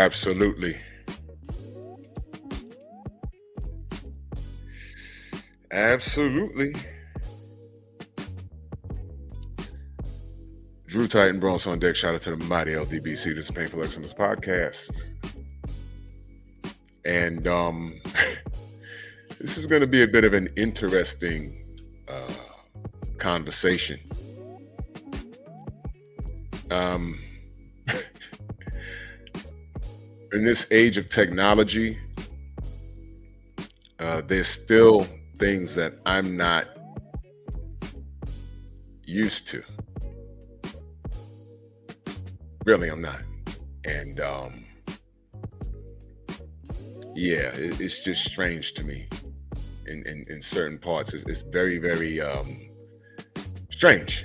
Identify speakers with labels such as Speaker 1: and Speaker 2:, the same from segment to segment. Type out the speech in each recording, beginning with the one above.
Speaker 1: Absolutely. Absolutely. Drew Titan Bronx on deck. Shout out to the mighty LDBC. This is Painful Excellence Podcast. And this is going to be a bit of an interesting conversation. In this age of technology, there's still things that I'm not used to. Really, I'm not. And it's just strange to me in certain parts. It's very, very strange.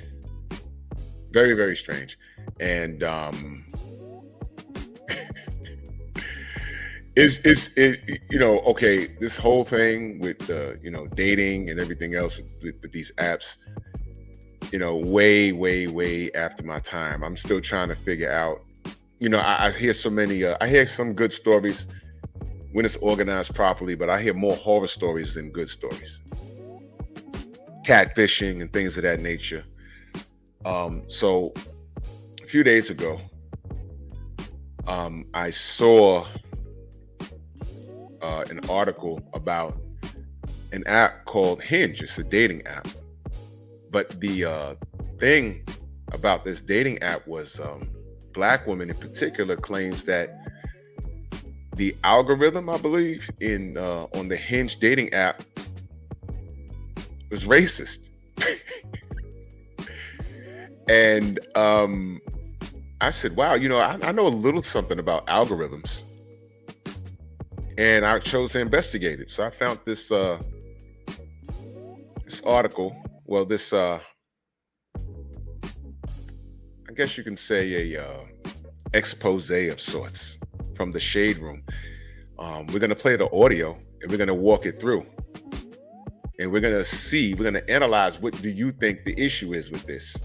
Speaker 1: Very, very strange. And okay, this whole thing with dating and everything else with these apps, way after my time. I'm still trying to figure out, I hear so many, I hear some good stories when it's organized properly, but I hear more horror stories than good stories. Catfishing and things of that nature. So a few days ago, I saw an article about an app called Hinge. It's a dating app. But the thing about this dating app was Black women in particular claims that the algorithm, I believe, on the Hinge dating app was racist. And I said, wow, I know a little something about algorithms. And I chose to investigate it. So I found this article. Well, this I guess you can say a expose of sorts from the Shade Room. We're gonna play the audio and we're gonna walk it through. And we're gonna analyze, what do you think the issue is with this?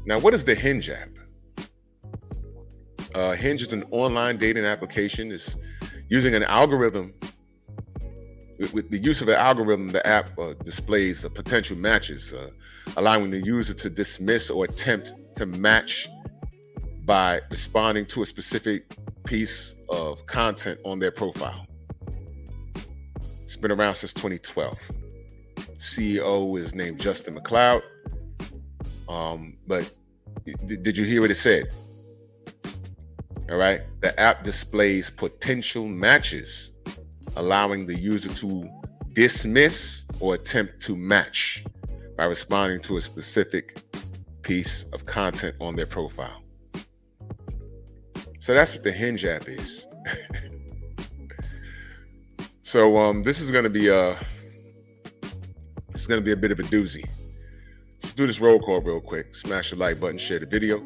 Speaker 1: Now, what is the Hinge app? Hinge is an online dating application. It's using an algorithm. With the use of an algorithm, the app displays the potential matches, allowing the user to dismiss or attempt to match by responding to a specific piece of content on their profile. It's been around since 2012. CEO is named Justin McLeod. But did you hear what it said? All right. The app displays potential matches, allowing the user to dismiss or attempt to match by responding to a specific piece of content on their profile. So that's what the Hinge app is. So this is going to be a bit of a doozy. Let's do this roll call real quick. Smash the like button, share the video.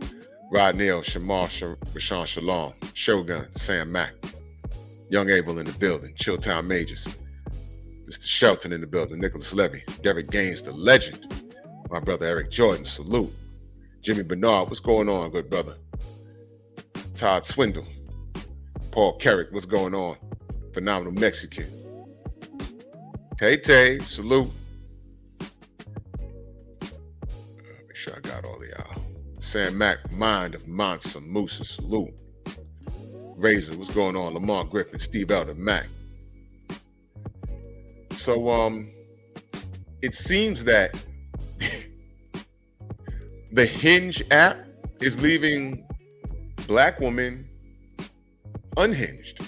Speaker 1: Rod Neal, Shamar, Rashawn Shalom, Shogun, Sam Mack, Young Abel in the building, Chilltown Majors, Mr. Shelton in the building, Nicholas Levy, Derek Gaines, the legend, my brother Eric Jordan, salute. Jimmy Bernard, what's going on, good brother? Todd Swindle, Paul Carrick, what's going on? Phenomenal Mexican. Tay, salute. Make sure I got all of y'all. Sam Mack, Mind of Mansa Musa, salute. Razor, what's going on? Lamar Griffin, Steve Elder, Mac. So it seems that the Hinge app is leaving Black women unhinged.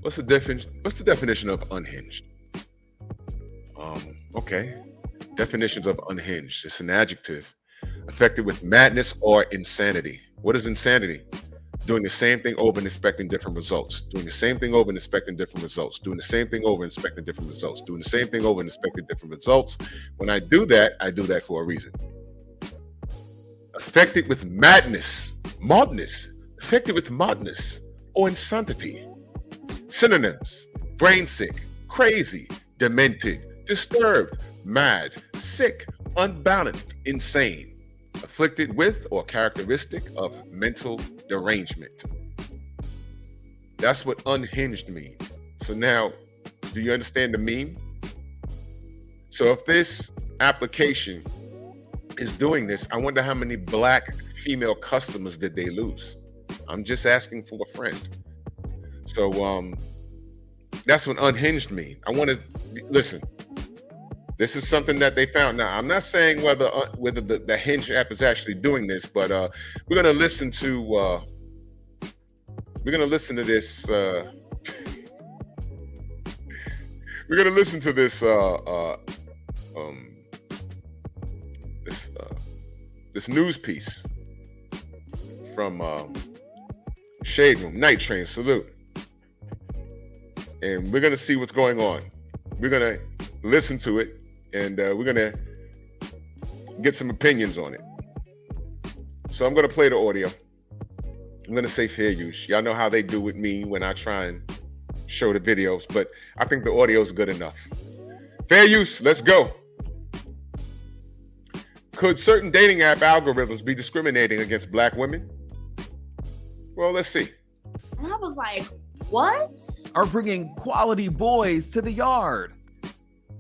Speaker 1: What's the definition of unhinged? Okay. Definitions of unhinged. It's an adjective affected with madness or insanity. What is insanity? Doing the same thing over and expecting different results. Doing the same thing over and expecting different results. Doing the same thing over and expecting different results. Doing the same thing over and expecting different results. When I do that for a reason. Affected with madness, affected with madness or insanity. Synonyms: brain sick, crazy, demented, disturbed, mad, sick, unbalanced, insane. afflicted with or characteristic of mental derangement. That's what unhinged means. So now, do you understand the meme? So if this application is doing this, I wonder how many black female customers did they lose? I'm just asking for a friend. So that's what unhinged means. I want to listen. This is something that they found. Now, I'm not saying whether the Hinge app is actually doing this, but we're gonna listen to this. We're gonna listen to this this news piece from Shade Room, Night Train, salute. And we're gonna see what's going on. We're gonna listen to it, and we're gonna get some opinions on it. So I'm gonna play the audio. I'm gonna say fair use. Y'all know how they do with me when I try and show the videos, but I think the audio is good enough. Fair use, let's go. Could certain dating app algorithms be discriminating against black women? Well, let's see.
Speaker 2: And I was like, what?
Speaker 3: Are bringing quality boys to the yard.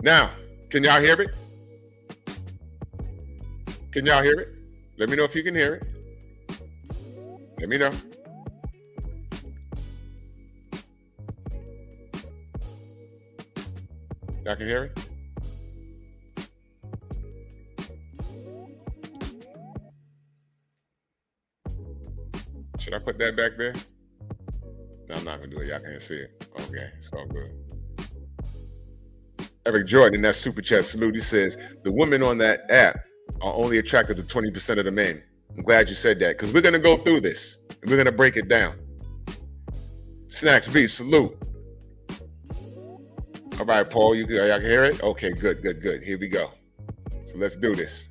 Speaker 1: Now, can y'all hear it? Can y'all hear it? Let me know if you can hear it. Let me know. Y'all can hear it? Should I put that back there? No, I'm not gonna do it. Y'all can't see it. Okay, it's all good. Eric Jordan in that super chat salute, he says, the women on that app are only attracted to 20% of the men. I'm glad you said that, because we're gonna go through this and we're gonna break it down. Snacks B, salute. All right, Paul, y'all can hear it? Okay, good. Here we go. So let's do this.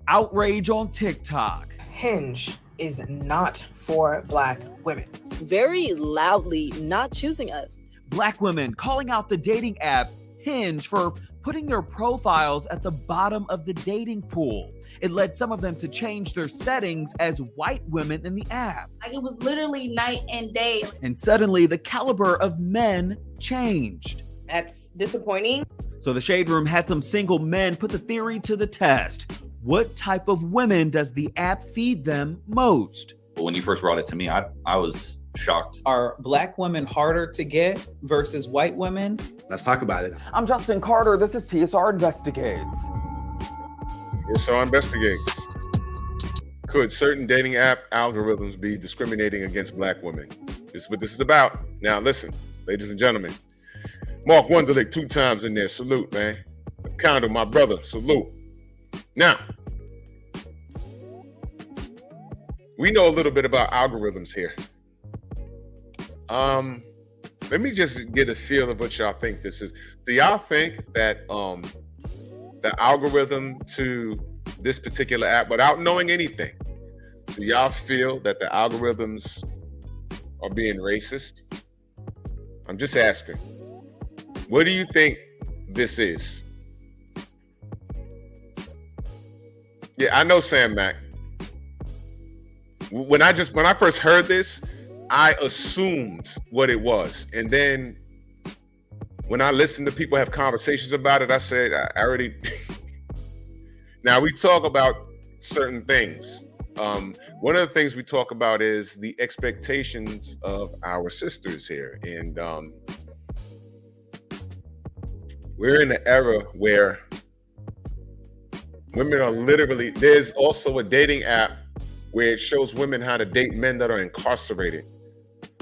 Speaker 3: Outrage on TikTok.
Speaker 4: Hinge is not for black women.
Speaker 5: Very loudly not choosing us.
Speaker 3: Black women calling out the dating app Hinge for putting their profiles at the bottom of the dating pool. It led some of them to change their settings as white women in the app.
Speaker 2: Like, it was literally night and day.
Speaker 3: And suddenly the caliber of men changed.
Speaker 4: That's disappointing.
Speaker 3: So the Shade Room had some single men put the theory to the test. What type of women does the app feed them most?
Speaker 6: But when you first brought it to me, I was shocked.
Speaker 7: Are black women harder to get versus white women?
Speaker 8: Let's talk about it.
Speaker 9: I'm Justin Carter. This is TSR Investigates.
Speaker 1: TSR Investigates. Could certain dating app algorithms be discriminating against black women? This is what this is about. Now listen, ladies and gentlemen. Mark Wunderlich 2 times in there. Salute, man. Condo, my brother. Salute. Now, we know a little bit about algorithms here. Let me just get a feel of what y'all think this is. Do y'all think that the algorithm to this particular app, without knowing anything, do y'all feel that the algorithms are being racist? I'm just asking. What do you think this is? Yeah, I know Sam Mack. When I first heard this, I assumed what it was. And then when I listened to people have conversations about it, I said, I already... Now, we talk about certain things. One of the things we talk about is the expectations of our sisters here. And we're in an era where women are literally... There's also a dating app where it shows women how to date men that are incarcerated.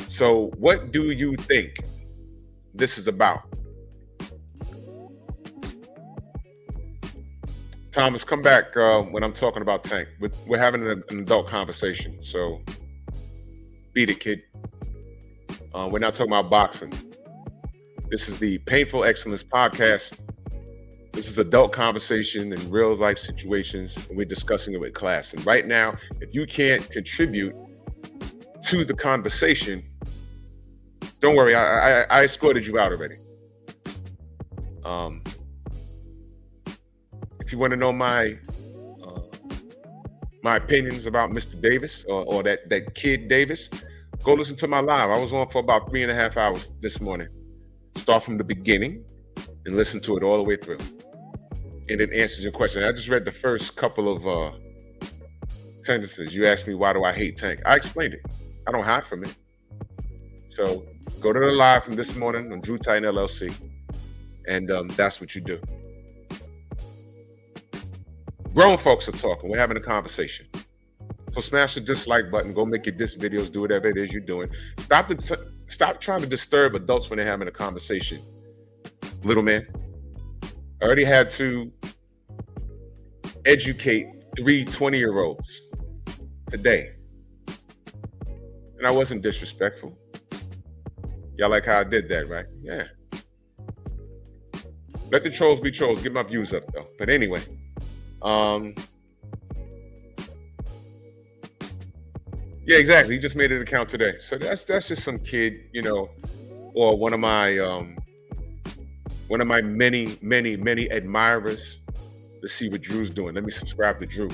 Speaker 1: So what do you think this is about? Thomas, come back when I'm talking about Tank. We're having an adult conversation, so beat it, kid. We're not talking about boxing. This is the Painful Excellence Podcast. This is adult conversation in real life situations, and we're discussing it with class. And right now, if you can't contribute to the conversation, don't worry, I escorted you out already. If you want to know my my opinions about Mr. Davis or that kid Davis, go listen to my live. I was on for about 3.5 hours this morning. Start from the beginning and listen to it all the way through. And it answers your question. I just read the first couple of sentences. You asked me, why do I hate Tank? I explained it. I don't hide from it. So go to the live from this morning on Drew Titan LLC. And that's what you do. Grown folks are talking. We're having a conversation. So smash the dislike button. Go make your diss videos. Do whatever it is you're doing. Stop trying to disturb adults when they're having a conversation. Little man, I already had to educate 3 20-year-olds today. And I wasn't disrespectful. Y'all like how I did that, right? Yeah. Let the trolls be trolls. Get my views up, though. But anyway. Yeah, exactly. He just made an account today. So that's just some kid, you know, or one of my many admirers. Let's see what Drew's doing. Let me subscribe to Drew.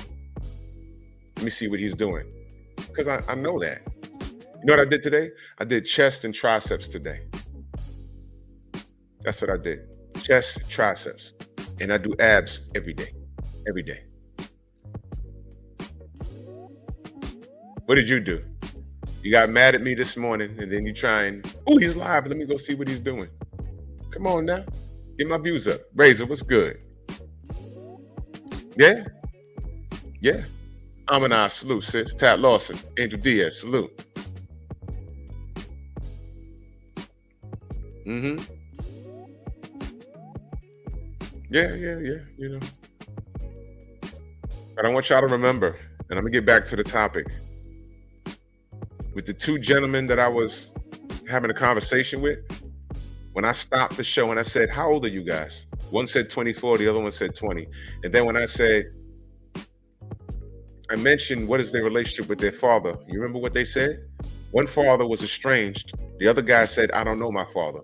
Speaker 1: Let me see what he's doing. Because I know that. You know what I did today? I did chest and triceps today. That's what I did. Chest, triceps. And I do abs every day. Every day. What did you do? You got mad at me this morning and then you try and, oh, he's live. Let me go see what he's doing. Come on now. Get my views up. Razor, what's good? Yeah? Yeah. Amina, salute, sis. Tat Lawson. Angel Diaz, salute. Mm-hmm. Yeah, you know. But I want y'all to remember, and I'm gonna get back to the topic. With the 2 gentlemen that I was having a conversation with, when I stopped the show and I said, how old are you guys? One said 24, the other one said 20. And then when I mentioned what is their relationship with their father, you remember what they said? One father was estranged. The other guy said, I don't know my father.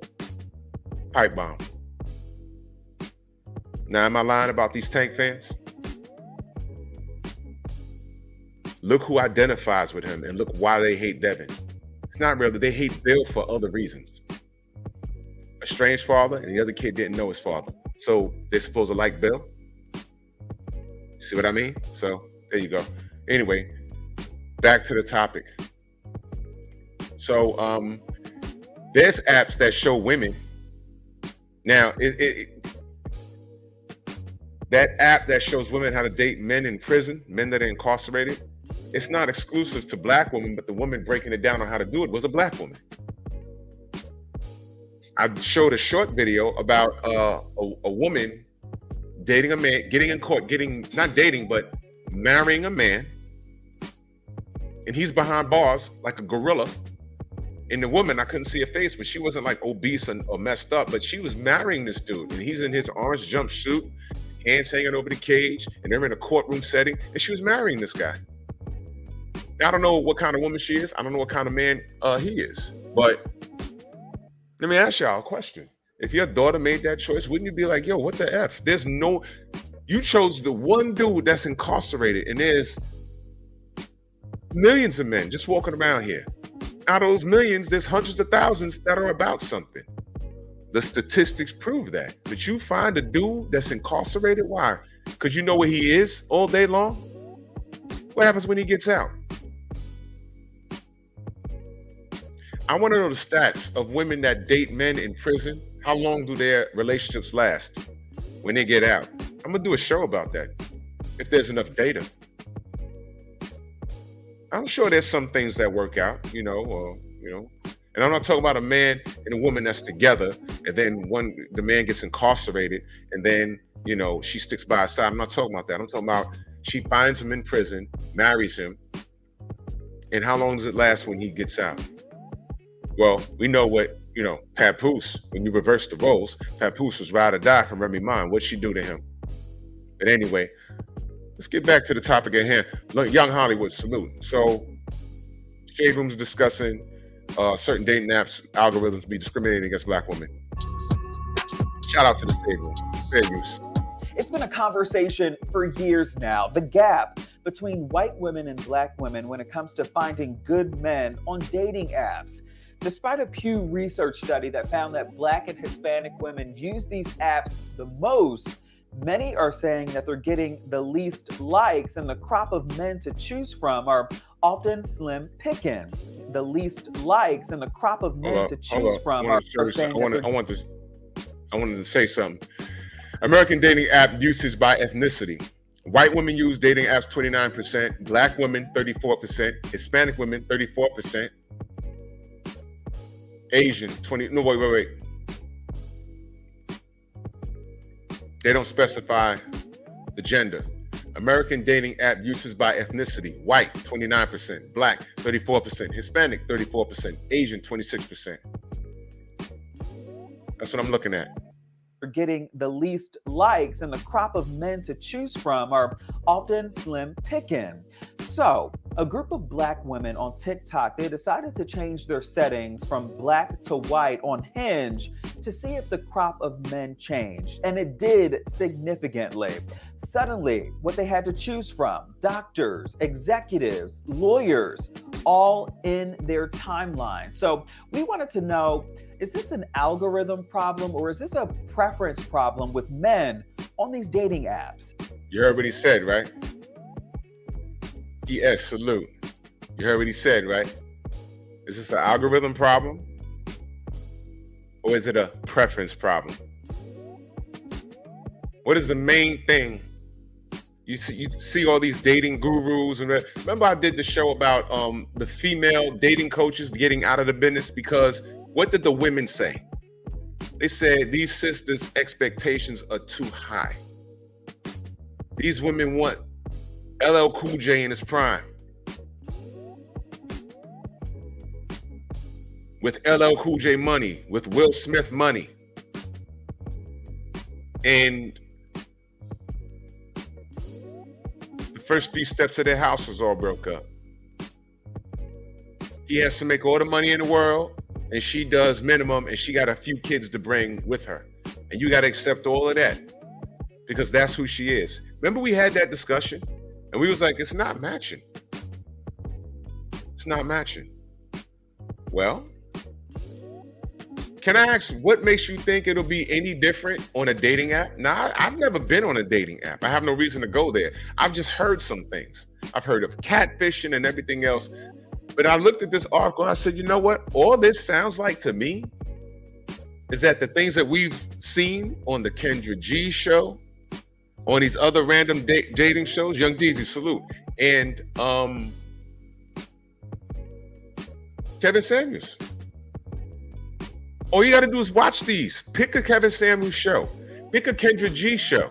Speaker 1: Pipe bomb. Now, am I lying about these Tank fans? Look who identifies with him and look why they hate Devin. It's not really, they hate Bill for other reasons. A strange father and the other kid didn't know his father. So they're supposed to like Bill? See what I mean? So there you go. Anyway, back to the topic. So there's apps that show women. Now, that app that shows women how to date men in prison, men that are incarcerated, it's not exclusive to black women, but the woman breaking it down on how to do it was a black woman. I showed a short video about a woman dating a man, getting in court, not dating, but marrying a man. And he's behind bars like a gorilla. And the woman, I couldn't see her face, but she wasn't like obese or messed up, but she was marrying this dude. And he's in his orange jumpsuit, hands hanging over the cage, and they're in a courtroom setting, and she was marrying this guy. I don't know what kind of woman she is. I don't know what kind of man he is. But let me ask y'all a question. If your daughter made that choice, wouldn't you be like, yo, what the F? You chose the one dude that's incarcerated, and there's millions of men just walking around here. Out of those millions, there's hundreds of thousands that are about something. The statistics prove that. But you find a dude that's incarcerated, why? Because you know where he is all day long? What happens when he gets out? I want to know the stats of women that date men in prison. How long do their relationships last when they get out? I'm going to do a show about that, if there's enough data. I'm sure there's some things that work out, and I'm not talking about a man and a woman that's together, and then the man gets incarcerated, and then, she sticks by his side. I'm not talking about that. I'm talking about she finds him in prison, marries him, and how long does it last when he gets out? Well, we know what, Papoose, when you reverse the roles, Papoose was ride or die from Remy Ma. What'd she do to him? But anyway, let's get back to the topic at hand. Young Hollywood, salute. So, Shade Room's discussing certain dating apps, algorithms be discriminating against black women. Shout out to the Shade Room. Fair use.
Speaker 9: It's been a conversation for years now. The gap between white women and black women when it comes to finding good men on dating apps. Despite a Pew Research study that found that black and Hispanic women use these apps the most, many are saying that they're getting the least likes, and the crop of men to choose from are often slim picking. The least likes and the crop of men to choose from are saying
Speaker 1: I wanted to say something. American dating app usage by ethnicity. White women use dating apps 29%, black women 34%, Hispanic women 34%, Asian 20. No, wait. They don't specify the gender. American dating app uses by ethnicity. White, 29%. Black, 34%. Hispanic, 34%. Asian, 26%. That's what I'm looking at.
Speaker 9: Are getting the least likes, and the crop of men to choose from are often slim picking. So, a group of black women on TikTok, they decided to change their settings from black to white on Hinge to see if the crop of men changed, and it did significantly. Suddenly, what they had to choose from, doctors, executives, lawyers, all in their timeline. So we wanted to know, is this an algorithm problem or is this a preference problem with men on these dating apps?
Speaker 1: You heard what he said, right? ES, salute. You heard what he said, right? Is this an algorithm problem or is it a preference problem? What is the main thing? You see all these dating gurus, and remember I did the show about the female dating coaches getting out of the business because what did the women say? They said these sisters' expectations are too high. These women want LL Cool J in his prime. With LL Cool J money, with Will Smith money. And the first 3 steps of their house was all broke up. He has to make all the money in the world, and she does minimum, and she got a few kids to bring with her. And you got to accept all of that because that's who she is. Remember we had that discussion and we was like, it's not matching. It's not matching. Well, can I ask what makes you think it'll be any different on a dating app? Now, I've never been on a dating app. I have no reason to go there. I've just heard some things. I've heard of catfishing and everything else. But I looked at this article and I said, you know what? All this sounds like to me is that the things that we've seen on the Kendra G show, on these other random dating shows, Young Deezy, salute, and Kevin Samuels. All you got to do is watch these. Pick a Kevin Samuels show. Pick a Kendra G show.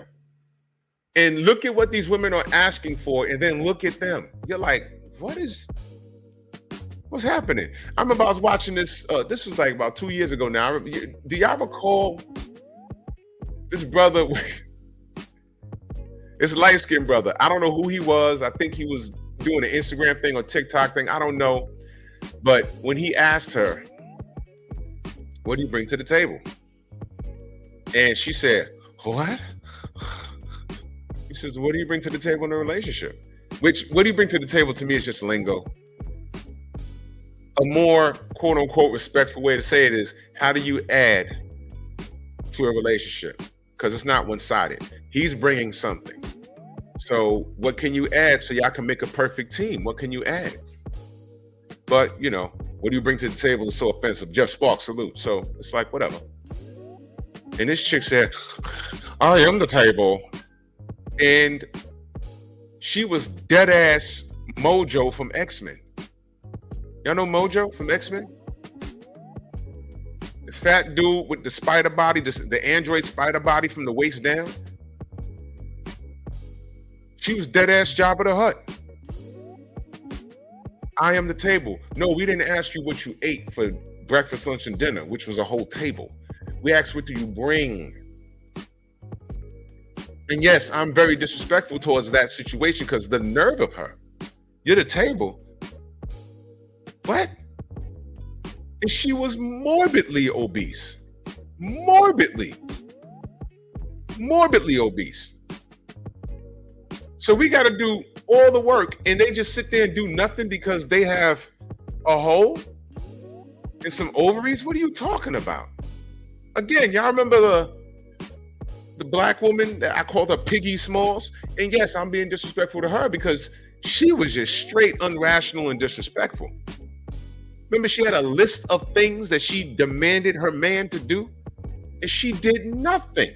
Speaker 1: And look at what these women are asking for, and then look at them. You're like, what's happening? I remember I was watching this. This was like about 2 years ago now. Do y'all recall this brother? This light-skinned brother. I don't know who he was. I think he was doing an Instagram thing or TikTok thing. I don't know. But when he asked her, what do you bring to the table? And she said, what? He says, what do you bring to the table in a relationship? Which, what do you bring to the table to me is just lingo. A more quote unquote respectful way to say it is, how do you add to a relationship? Because it's not one-sided. He's bringing something. So what can you add so y'all can make a perfect team? What can you add? But, you know, what do you bring to the table is so offensive. Jeff Sparks, salute. So it's like, whatever. And this chick said, I am the table. And she was dead ass Mojo from X-Men. Y'all know Mojo from X-Men? The fat dude with the spider body, the android spider body from the waist down. She was dead ass Jabba the Hutt. I am the table. No, we didn't ask you what you ate for breakfast, lunch, and dinner, which was a whole table. We asked, what do you bring? And yes, I'm very disrespectful towards that situation because the nerve of her. You're the table. What? And she was morbidly obese. Morbidly obese. So we got to do all the work and they just sit there and do nothing because they have a hole and some ovaries? What are you talking about? Again, y'all remember the black woman that I called her Piggy Smalls? And yes, I'm being disrespectful to her because she was just straight unrational and disrespectful. Remember, she had a list of things that she demanded her man to do, and she did nothing.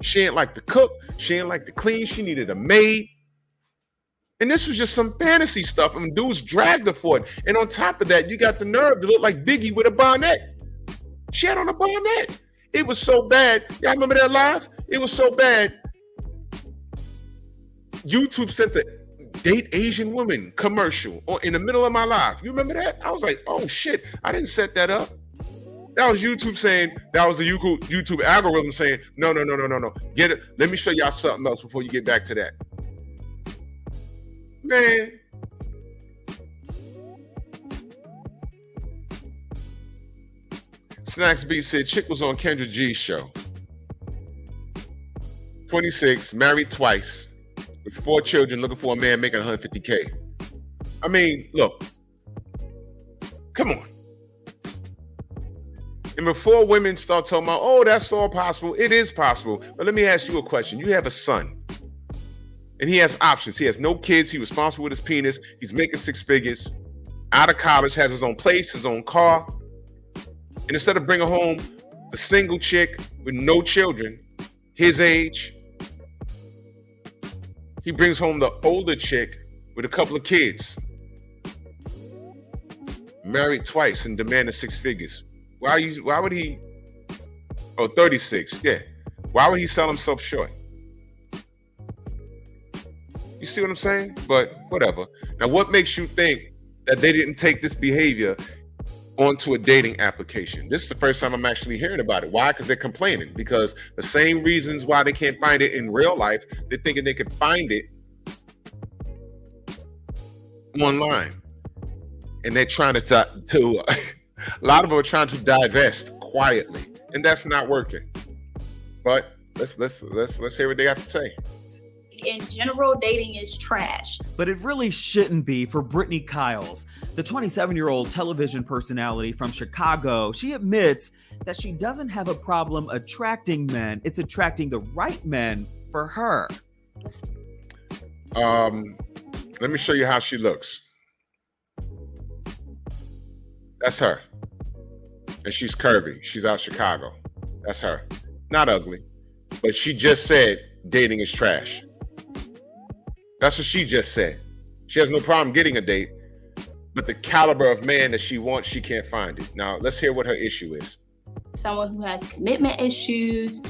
Speaker 1: She didn't like to cook. She didn't like to clean. She needed a maid. And this was just some fantasy stuff. And dudes dragged her for it. And on top of that, you got the nerve to look like Biggie with a bonnet. She had on a bonnet. It was so bad. Y'all remember that live? It was so bad. YouTube sent the Date Asian Women commercial in the middle of my live. You remember that? I was like, oh shit, I didn't set that up. That was YouTube saying, that was a YouTube algorithm saying, no. Get it. Let me show y'all something else before you get back to that. Man. Snacks B said, chick was on Kendra G's show. 26, married twice, with 4 children, looking for a man making $150K. I mean, look. Come on. And before women start talking about, oh, that's all possible, it is possible. But let me ask you a question. You have a son, and he has options. He has no kids. He's responsible with his penis. He's making 6 figures. Out of college, has his own place, his own car. And instead of bringing home the single chick with no children, his age, he brings home the older chick with a couple of kids. Married twice and demanding 6 figures. Why would he? Oh, 36. Yeah. Why would he sell himself short? You see what I'm saying? But whatever. Now, what makes you think that they didn't take this behavior onto a dating application? This is the first time I'm actually hearing about it. Why? Because they're complaining. Because the same reasons why they can't find it in real life, they're thinking they could find it online. And they're trying to a lot of them are trying to divest quietly, and that's not working. But let's hear what they have to say.
Speaker 2: In general, dating is trash.
Speaker 3: But it really shouldn't be for Brittany Kiles. The 27-year-old television personality from Chicago, she admits that she doesn't have a problem attracting men. It's attracting the right men for her.
Speaker 1: Let me show you how she looks. That's her. And she's curvy. She's out Chicago. That's her. Not ugly. But she just said dating is trash. That's what she just said. She has no problem getting a date, but the caliber of man that she wants, she can't find it. Now, let's hear what her issue is.
Speaker 2: Someone who has commitment issues,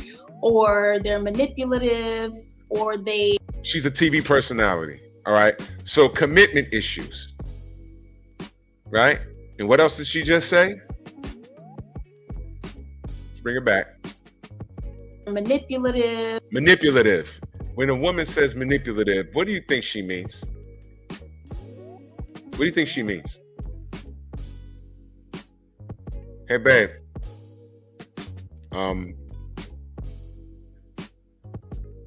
Speaker 2: or they're manipulative, or they...
Speaker 1: She's a TV personality, all right? So commitment issues, right? And what else did she just say? Bring it back.
Speaker 2: Manipulative.
Speaker 1: Manipulative. When a woman says manipulative, what do you think she means? What do you think she means? Hey, babe.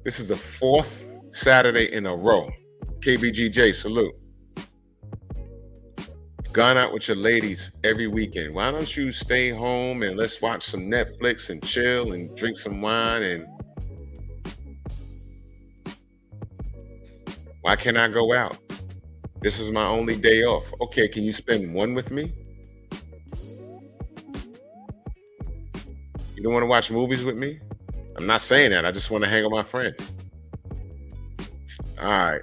Speaker 1: This is the 4th Saturday in a row. KBGJ, salute. Gone out with your ladies every weekend. Why don't you stay home and let's watch some Netflix and chill and drink some wine? And why can't I go out? This is my only day off. Okay, can you spend one with me? You don't want to watch movies with me? I'm not saying that. I just want to hang with my friends. All right.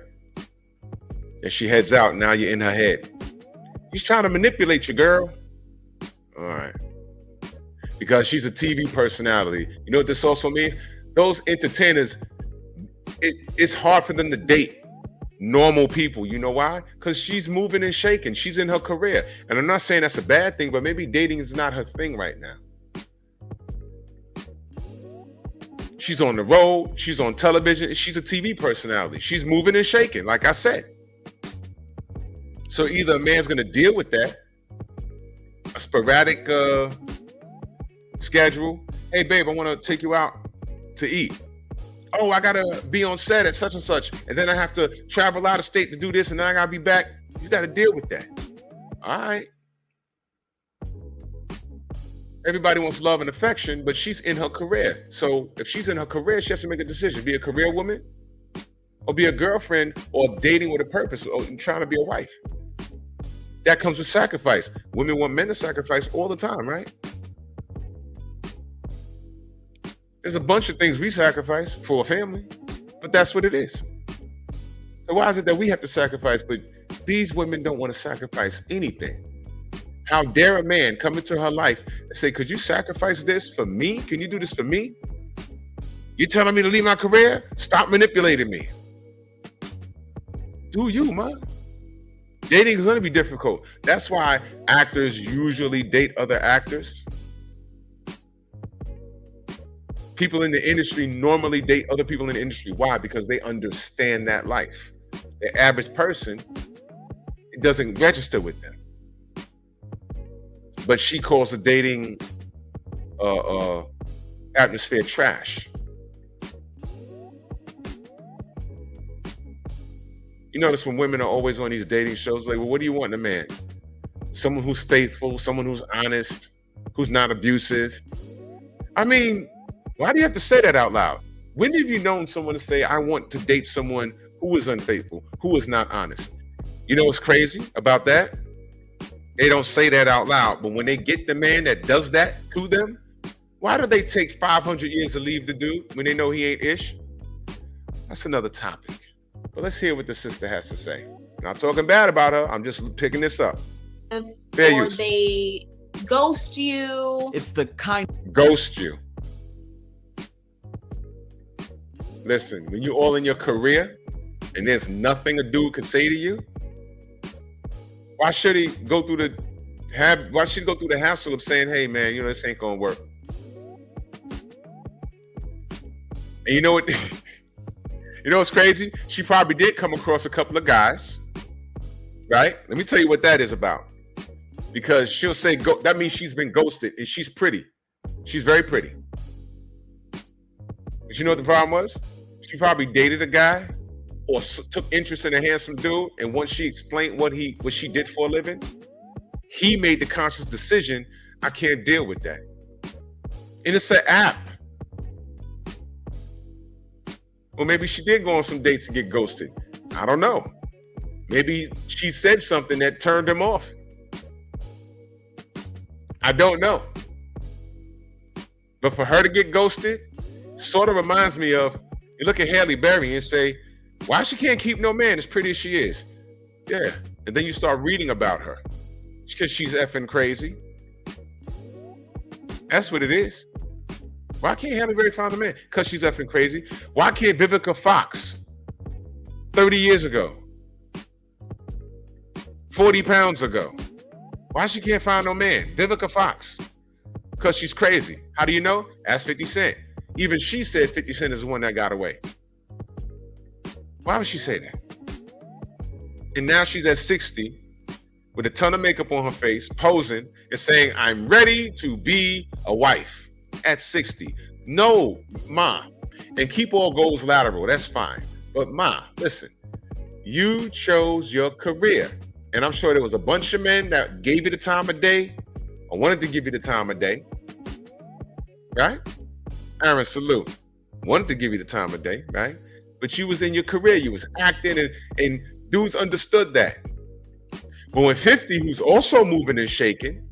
Speaker 1: And she heads out. Now you're in her head. He's trying to manipulate you, girl. All right. Because she's a TV personality. You know what this also means? Those entertainers, it's hard for them to date normal people. You know why? Because she's moving and shaking. She's in her career. And I'm not saying that's a bad thing, but maybe dating is not her thing right now. She's on the road. She's on television. She's a TV personality. She's moving and shaking, like I said. So either a man's going to deal with that, a sporadic schedule. Hey, babe, I want to take you out to eat. Oh, I gotta be on set at such and such, and then I have to travel out of state to do this, and then I gotta be back. You gotta deal with that. All right. Everybody wants love and affection, but she's in her career. So if she's in her career, she has to make a decision: be a career woman, or be a girlfriend, or dating with a purpose, or trying to be a wife. That comes with sacrifice. Women want men to sacrifice all the time, right? There's a bunch of things we sacrifice for a family, but that's what it is. So why is it that we have to sacrifice, but these women don't want to sacrifice anything? How dare a man come into her life and say, could you sacrifice this for me? Can you do this for me? You're telling me to leave my career? Stop manipulating me. Do you, man? Dating is going to be difficult. That's why actors usually date other actors. People in the industry normally date other people in the industry. Why? Because they understand that life. The average person, it doesn't register with them. But she calls the dating atmosphere trash. You notice when women are always on these dating shows, like, well, what do you want in a man? Someone who's faithful, someone who's honest, who's not abusive. I mean, why do you have to say that out loud? When have you known someone to say, I want to date someone who is unfaithful, who is not honest? You know what's crazy about that? They don't say that out loud, but when they get the man that does that to them, why do they take 500 years to leave the dude when they know he ain't ish? That's another topic. But let's hear what the sister has to say. I'm not talking bad about her. I'm just picking this up. Fair
Speaker 2: Or
Speaker 1: use.
Speaker 2: they ghost you.
Speaker 3: It's the kind.
Speaker 1: Ghost you. Listen, when you're all in your career and there's nothing a dude can say to you, why should he go through the hassle of saying, hey man, you know, this ain't gonna work? And you know what? You know what's crazy? She probably did come across a couple of guys, right? Let me tell you what that is about. Because she'll say, that means she's been ghosted, and she's pretty. She's very pretty. But you know what the problem was? She probably dated a guy or took interest in a handsome dude, and once she explained what she did for a living, he made the conscious decision, I can't deal with that. And it's an app. Or maybe she did go on some dates and get ghosted. I don't know. Maybe she said something that turned him off. I don't know. But for her to get ghosted sort of reminds me of, you look at Halle Berry and say, why she can't keep no man as pretty as she is? Yeah. And then you start reading about her. Because she's effing crazy. That's what it is. Why can't Halle Berry find a man? Because she's effing crazy. Why can't Vivica Fox, 30 years ago, 40 pounds ago, why she can't find no man? Vivica Fox. Because she's crazy. How do you know? Ask 50 Cent. Even she said 50 Cent is the one that got away. Why would she say that? And now she's at 60 with a ton of makeup on her face, posing and saying, I'm ready to be a wife. At 60. No, ma. And keep all goals lateral. That's fine. But ma, listen, you chose your career. And I'm sure there was a bunch of men that gave you the time of day or wanted to give you the time of day. Right? Aaron, salute. Wanted to give you the time of day, right? But you was in your career. You was acting and dudes understood that. But when 50, who's also moving and shaking,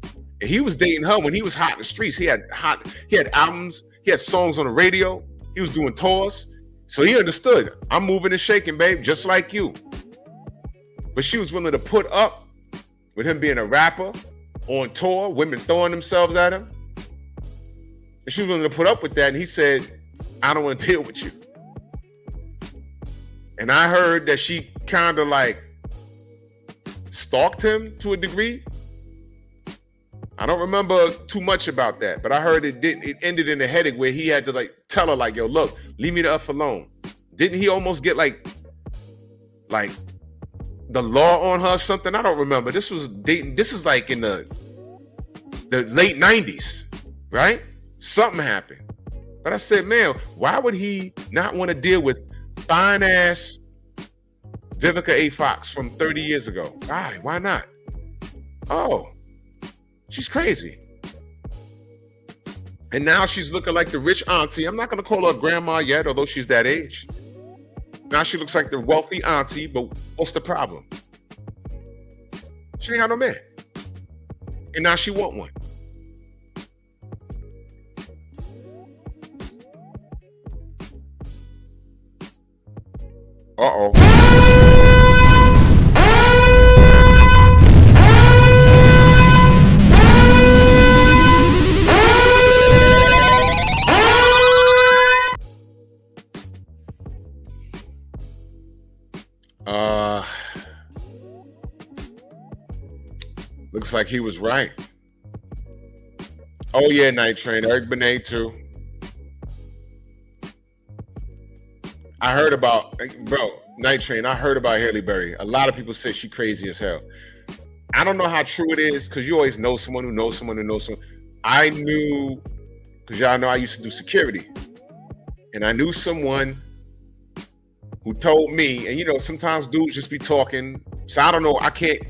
Speaker 1: and he was dating her when he was hot in the streets. He had albums, he had songs on the radio, he was doing tours. So he understood, I'm moving and shaking, babe, just like you. But she was willing to put up with him being a rapper on tour, women throwing themselves at him. And she was willing to put up with that. And he said, I don't want to deal with you. And I heard that she kind of like stalked him to a degree. I don't remember too much about that, but I heard it ended in a headache where he had to like tell her like, yo, look, leave me the F alone. Didn't he almost get like the law on her or something? I don't remember. This was dating. This is like in the late 90s, right? Something happened. But I said, man, why would he not want to deal with fine ass Vivica A. Fox from 30 years ago? Why not? Oh, she's crazy. And now she's looking like the rich auntie. I'm not going to call her grandma yet, although she's that age. Now she looks like the wealthy auntie, but what's the problem? She ain't got no man. And now she want one. Uh-oh. Looks like he was right. Oh yeah, Night Train. Eric Benet too. I heard about, bro, Night Train. I heard about Halle Berry. A lot of people say she crazy as hell. I don't know how true it is because you always know someone who knows someone who knows someone. I knew, because y'all know I used to do security, and I knew someone who told me, and you know, sometimes dudes just be talking. So I don't know. I can't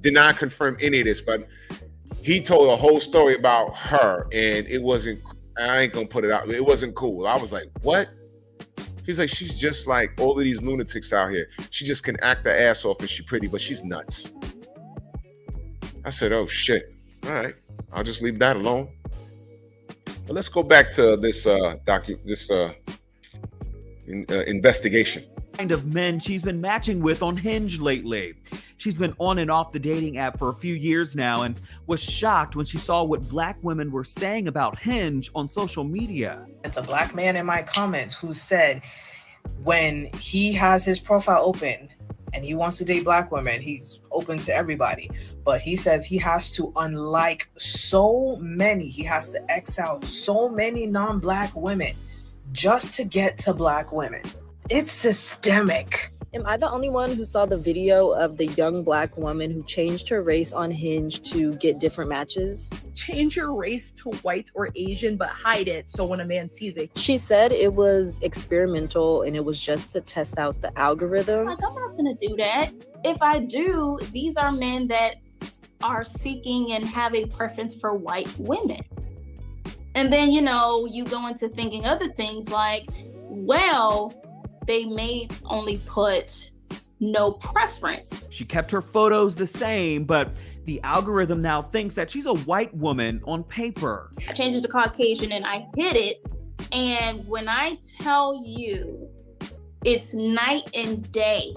Speaker 1: deny, confirm any of this, but he told a whole story about her, and it wasn't. I ain't gonna put it out. It wasn't cool. I was like, what? He's like, she's just like all of these lunatics out here. She just can act her ass off and she's pretty, but she's nuts. I said, oh shit. All right, I'll just leave that alone. But let's go back to this investigation.
Speaker 3: Kind of men she's been matching with on Hinge lately. She's been on and off the dating app for a few years now and was shocked when she saw what Black women were saying about Hinge on social media.
Speaker 4: It's a Black man in my comments who said when he has his profile open and he wants to date Black women, he's open to everybody. But he says he has to unlike so many, he has to X out so many non-Black women just to get to Black women. It's systemic.
Speaker 5: Am I the only one who saw the video of the young Black woman who changed her race on Hinge to get different matches?
Speaker 8: Change your race to white or Asian, but hide it so when a man sees it.
Speaker 5: She said it was experimental and it was just to test out the algorithm.
Speaker 2: Like, I'm not gonna do that. If I do, these are men that are seeking and have a preference for white women. And then, you know, you go into thinking other things like, well, they may only put no preference.
Speaker 3: She kept her photos the same, but the algorithm now thinks that she's a white woman on paper.
Speaker 2: I changed it to Caucasian and I hit it. And when I tell you, it's night and day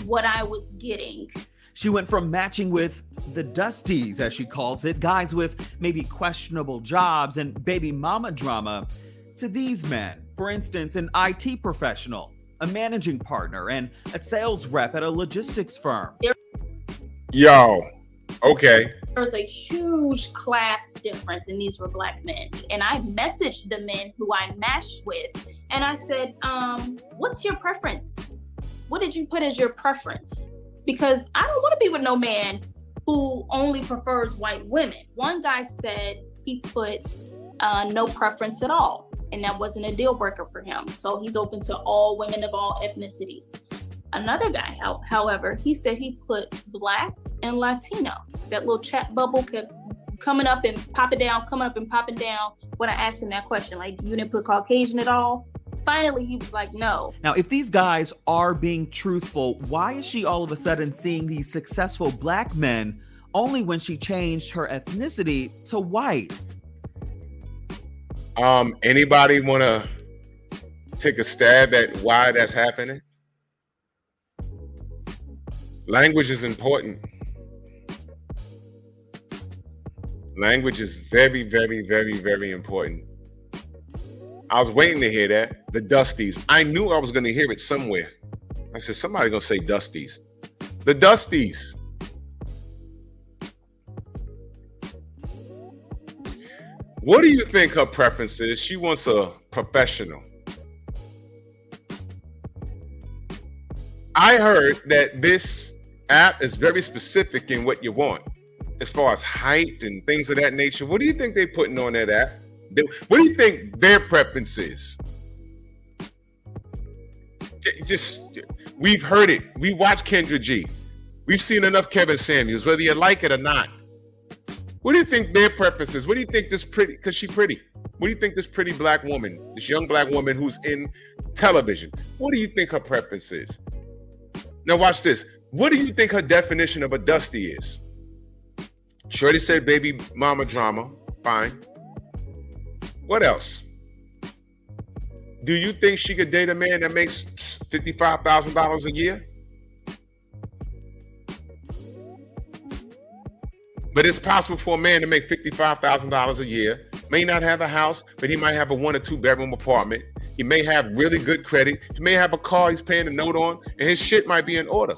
Speaker 2: what I was getting.
Speaker 3: She went from matching with the dusties, as she calls it, guys with maybe questionable jobs and baby mama drama, to these men. For instance, an IT professional, a managing partner, and a sales rep at a logistics firm.
Speaker 1: Yo, okay.
Speaker 2: There was a huge class difference, and these were Black men. And I messaged the men who I matched with, and I said, what's your preference? What did you put as your preference? Because I don't want to be with no man who only prefers white women. One guy said he put no preference at all, and that wasn't a deal breaker for him. So he's open to all women of all ethnicities. Another guy, however, he said he put Black and Latino. That little chat bubble kept coming up and popping down, coming up and popping down when I asked him that question, like, you didn't put Caucasian at all? Finally, he was like, no.
Speaker 3: Now, if these guys are being truthful, why is she all of a sudden seeing these successful Black men only when she changed her ethnicity to white?
Speaker 1: Anybody want to take a stab at why that's happening? Language is important. Language is very, very, very, very important. I was waiting to hear that. The Dusties. I knew I was going to hear it somewhere. I said, somebody going to say Dusties. The Dusties. What do you think her preference is? She wants a professional. I heard that this app is very specific in what you want as far as height and things of that nature. What do you think they're putting on that app? What do you think their preference is? Just, we've heard it. We watch Kendra G. We've seen enough Kevin Samuels, whether you like it or not. What do you think their preference is? What do you think this pretty, because she's pretty. What do you think this pretty black woman, this young black woman who's in television, what do you think her preference is? Now watch this. What do you think her definition of a dusty is? Shorty said baby mama drama. Fine. What else? Do you think she could date a man that makes $55,000 a year? But it's possible for a man to make $55,000 a year, may not have a house, but he might have a 1 or 2 bedroom apartment. He may have really good credit. He may have a car he's paying a note on, and his shit might be in order.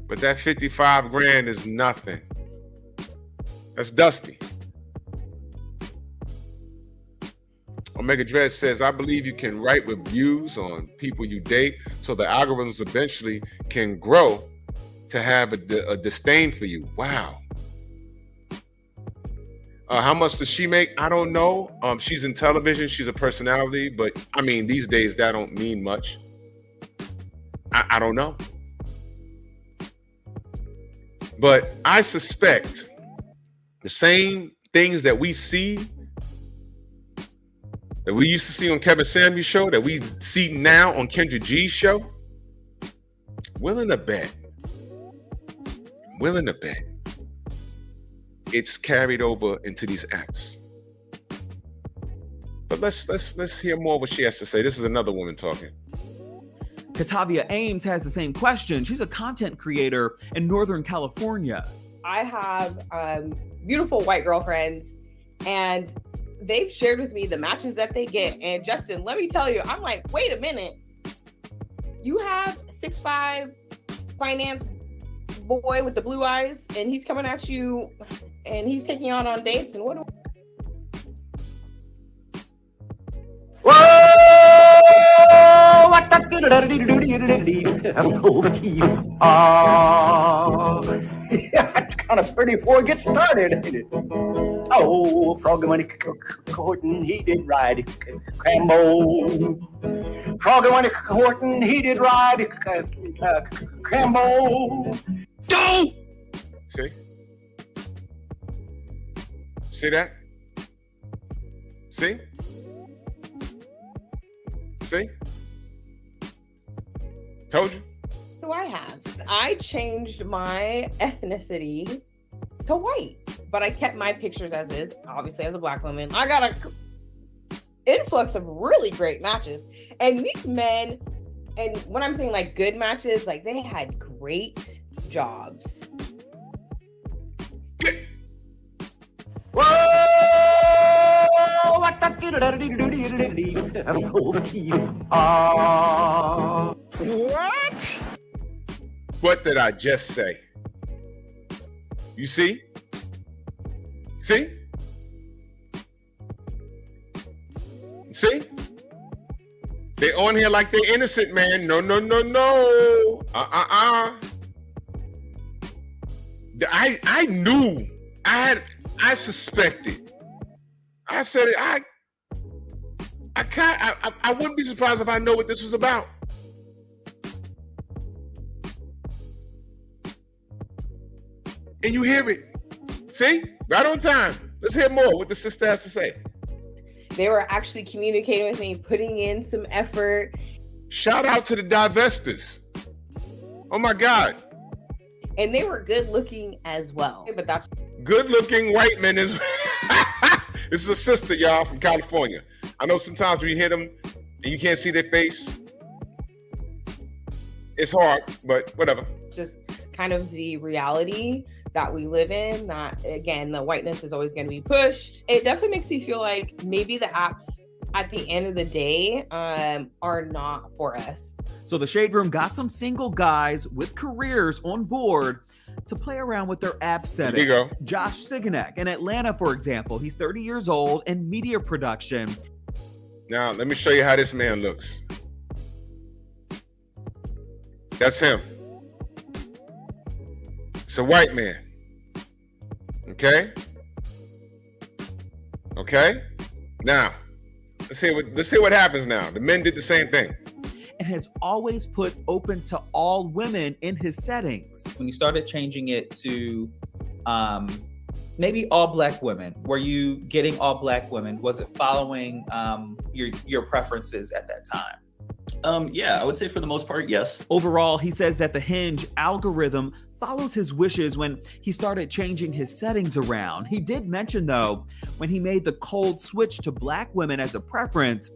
Speaker 1: But that 55 grand is nothing. That's dusty. Omega Dread says, I believe you can write reviews on people you date so the algorithms eventually can grow to have a disdain for you. Wow. How much does she make? I don't know. She's in television. She's a personality. But, I mean, these days, that don't mean much. I don't know. But I suspect the same things that we see, that we used to see on Kevin Samuels' show, that we see now on Kendra G's show, willing to bet, it's carried over into these apps. But let's hear more what she has to say. This is another woman talking.
Speaker 3: Katavia Ames has the same question. She's a content creator in Northern California.
Speaker 10: I have beautiful white girlfriends, and they've shared with me the matches that they get. And Justin, let me tell you, I'm like, wait a minute. You have 6'5" finance boy with the blue eyes, and he's coming at you, and he's taking you out on dates, and what do
Speaker 11: It's kind of pretty before it gets started, ain't it? Oh, Froggy when he courting, he did ride Crambo. Froggy when he courting, he did ride Crambo.
Speaker 1: Go! See? See that? See? See? Told you.
Speaker 10: What do I have? I changed my ethnicity to white, but I kept my pictures as is, obviously as a black woman. I got an influx of really great matches. And these men, and when I'm saying like good matches, like they had great jobs.
Speaker 1: What? What did I just say? You see? See? See? They on here like they're innocent, man. No. I knew. I suspected. I said it. I wouldn't be surprised if I know what this was about. And you hear it. See? Right on time. Let's hear more what the sister has to say.
Speaker 10: They were actually communicating with me, putting in some effort.
Speaker 1: Shout out to the divestors. Oh my God.
Speaker 10: And they were good looking as well. But that's
Speaker 1: good looking white men is this is a sister, y'all, from California. I know sometimes when you hear them and you can't see their face, it's hard, but whatever.
Speaker 10: Just kind of the reality that we live in, that again, the whiteness is always going to be pushed. It definitely makes me feel like maybe the apps at the end of the day are not for us.
Speaker 3: So the Shade Room got some single guys with careers on board to play around with their app settings.
Speaker 1: Here you go.
Speaker 3: Josh Siganek in Atlanta, for example, he's 30 years old in media production.
Speaker 1: Now, let me show you how this man looks. That's him. It's a white man. Okay? Okay? Now, let's see what happens now. The men did the same thing.
Speaker 3: And has always put open to all women in his settings.
Speaker 7: When you started changing it to maybe all black women, were you getting all black women? Was it following your preferences at that time?
Speaker 6: Yeah, I would say for the most part, yes.
Speaker 3: Overall, he says that the Hinge algorithm follows his wishes when he started changing his settings around. He did mention, though, when he made the cold switch to black women as a preference,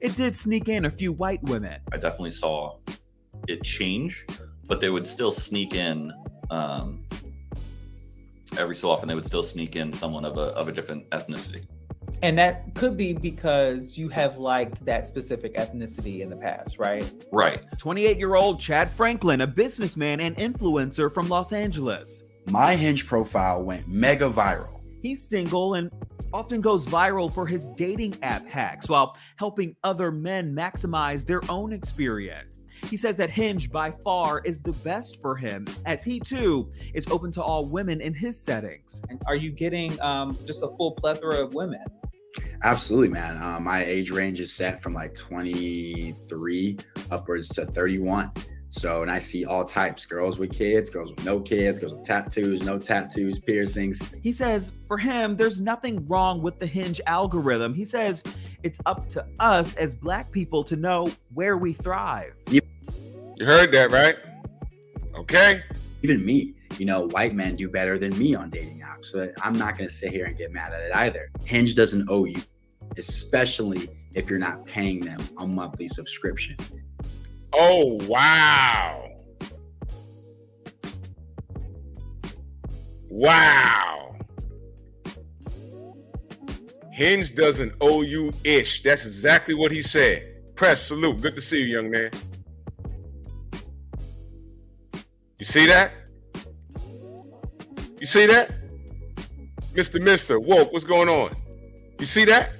Speaker 3: it did sneak in a few white women.
Speaker 6: I definitely saw it change, but they would still sneak in every so often. They would still sneak in someone of a different ethnicity.
Speaker 7: And that could be because you have liked that specific ethnicity in the past, right?
Speaker 6: Right.
Speaker 3: 28-year-old Chad Franklin, a businessman and influencer from Los Angeles.
Speaker 12: My Hinge profile went mega viral.
Speaker 3: He's single and often goes viral for his dating app hacks while helping other men maximize their own experience. He says that Hinge by far is the best for him, as he too is open to all women in his settings.
Speaker 7: And are you getting just a full plethora of women?
Speaker 12: Absolutely, man. My age range is set from like 23 upwards to 31. So, and I see all types, girls with kids, girls with no kids, girls with tattoos, no tattoos, piercings.
Speaker 3: He says for him, there's nothing wrong with the Hinge algorithm. He says it's up to us as black people to know where we thrive.
Speaker 1: You heard that, right? Okay.
Speaker 12: Even me, white men do better than me on dating apps, but I'm not going to sit here and get mad at it either. Hinge doesn't owe you, especially if you're not paying them a monthly subscription.
Speaker 1: Oh, wow. Wow. Hinge doesn't owe you ish. That's exactly what he said. Press, salute. Good to see you, young man. You see that? You see that? Mr. Woke, what's going on? You see that?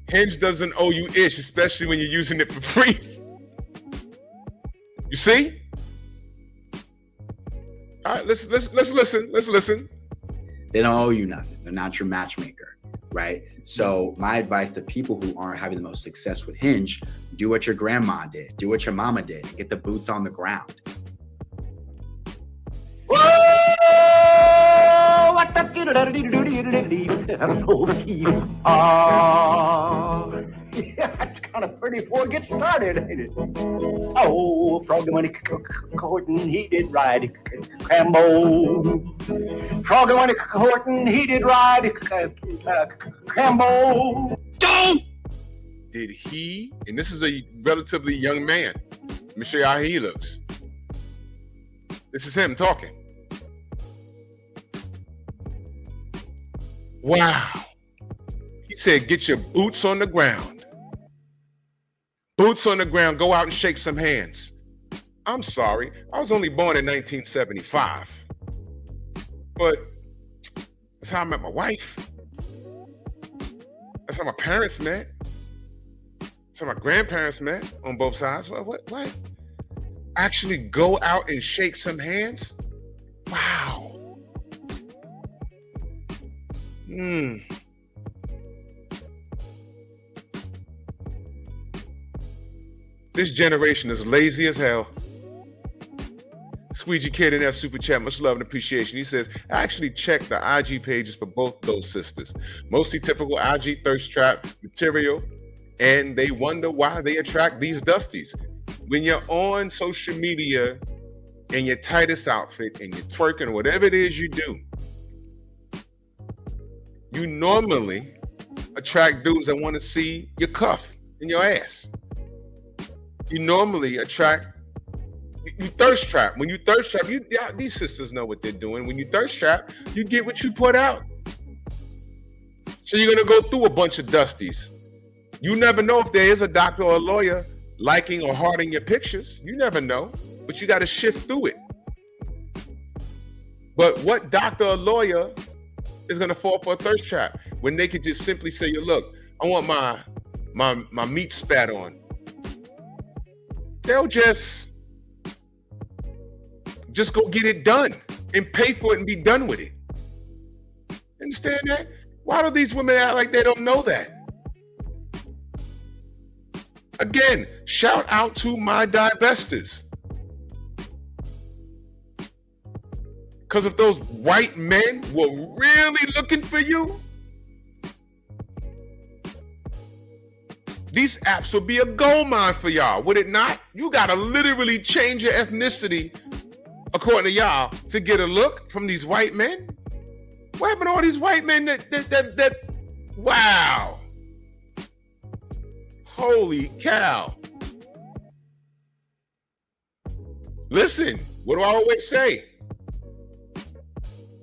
Speaker 1: Hinge doesn't owe you ish, especially when you're using it for free. You see? All right, let's listen. Let's listen.
Speaker 12: They don't owe you nothing. They're not your matchmaker, right? So my advice to people who aren't having the most success with Hinge, do what your grandma did, do what your mama did, get the boots on the ground.
Speaker 11: That's kind of pretty before it gets started, ain't it? Oh, Froggy went courting, he did ride Crambo. Froggy went courting, he did ride Crambo.
Speaker 1: Did he, and this is a relatively young man. Let me show you how he looks. This is him talking. Wow. He said, get your boots on the ground. Boots on the ground, go out and shake some hands. I'm sorry, I was only born in 1975. But that's how I met my wife. That's how my parents met. That's how my grandparents met on both sides. What? Actually go out and shake some hands? Wow. This generation is lazy as hell. Squeegee Kid in that super chat, much love and appreciation. He says, I actually checked the IG pages for both those sisters. Mostly typical IG thirst trap material, and they wonder why they attract these dusties. When you're on social media in your tightest outfit and you're twerking, whatever it is you do, you normally attract dudes that want to see your cuff and your ass. You normally attract, you thirst trap. When you thirst trap, these sisters know what they're doing. When you thirst trap, you get what you put out. So you're going to go through a bunch of dusties. You never know if there is a doctor or a lawyer liking or hearting your pictures. You never know, but you got to shift through it. But what doctor or lawyer is going to fall for a thirst trap when they could just simply say, look, I want my meat spat on. they'll just go get it done and pay for it and be done with it. Understand that? Why do these women act like they don't know that? Again, shout out to my divestors. Because if those white men were really looking for you, these apps would be a gold mine for y'all, would it not? You gotta literally change your ethnicity, according to y'all, to get a look from these white men. What happened to all these white men that wow. Holy cow. Listen, what do I always say?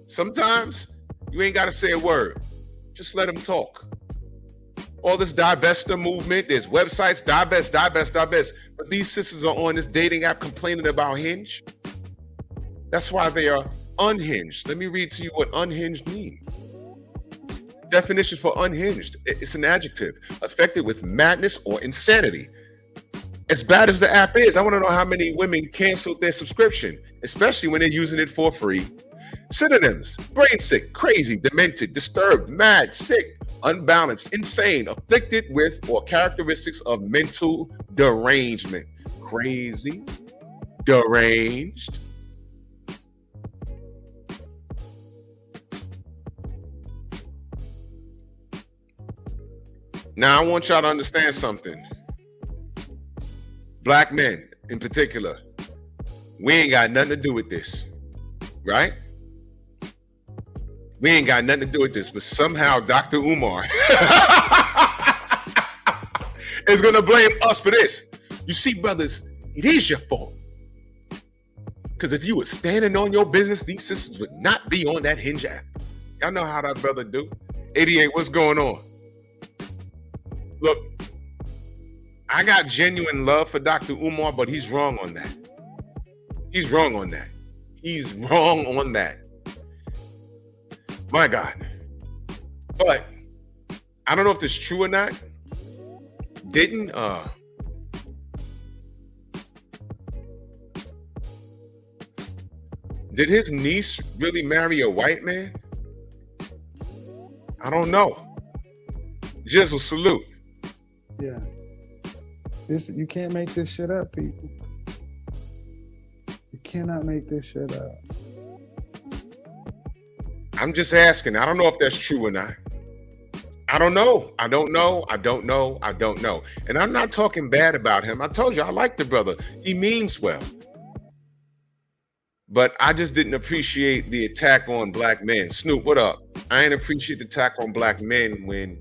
Speaker 1: Sometimes you ain't got to say a word. Just let them talk. All this divester movement, there's websites, divest. But these sisters are on this dating app complaining about Hinge. That's why they are unhinged. Let me read to you what unhinged means. Definition for unhinged. It's an adjective affected with madness or insanity. As bad as the app is, I want to know how many women canceled their subscription, especially when they're using it for free. Synonyms: brain sick, crazy, demented, disturbed, mad, sick, unbalanced, insane, afflicted with or characteristics of mental derangement. Crazy, deranged. Now, I want y'all to understand something. Black men in particular, we ain't got nothing to do with this, right? We ain't got nothing to do with this, but somehow Dr. Umar is going to blame us for this. You see, brothers, it is your fault. Because if you were standing on your business, these sisters would not be on that Hinge app. Y'all know how that brother do. 88, what's going on? Look, I got genuine love for Dr. Umar, but he's wrong on that. He's wrong on that. He's wrong on that. My God. But I don't know if this is true or not. Did his niece really marry a white man? I don't know. Jizzle, salute.
Speaker 13: Yeah. You can't make this shit up, people. You cannot make this shit up.
Speaker 1: I'm just asking. I don't know if that's true or not. I don't know. I don't know. And I'm not talking bad about him. I told you I like the brother. He means well. But I just didn't appreciate the attack on black men. Snoop, what up? I didn't appreciate the attack on black men when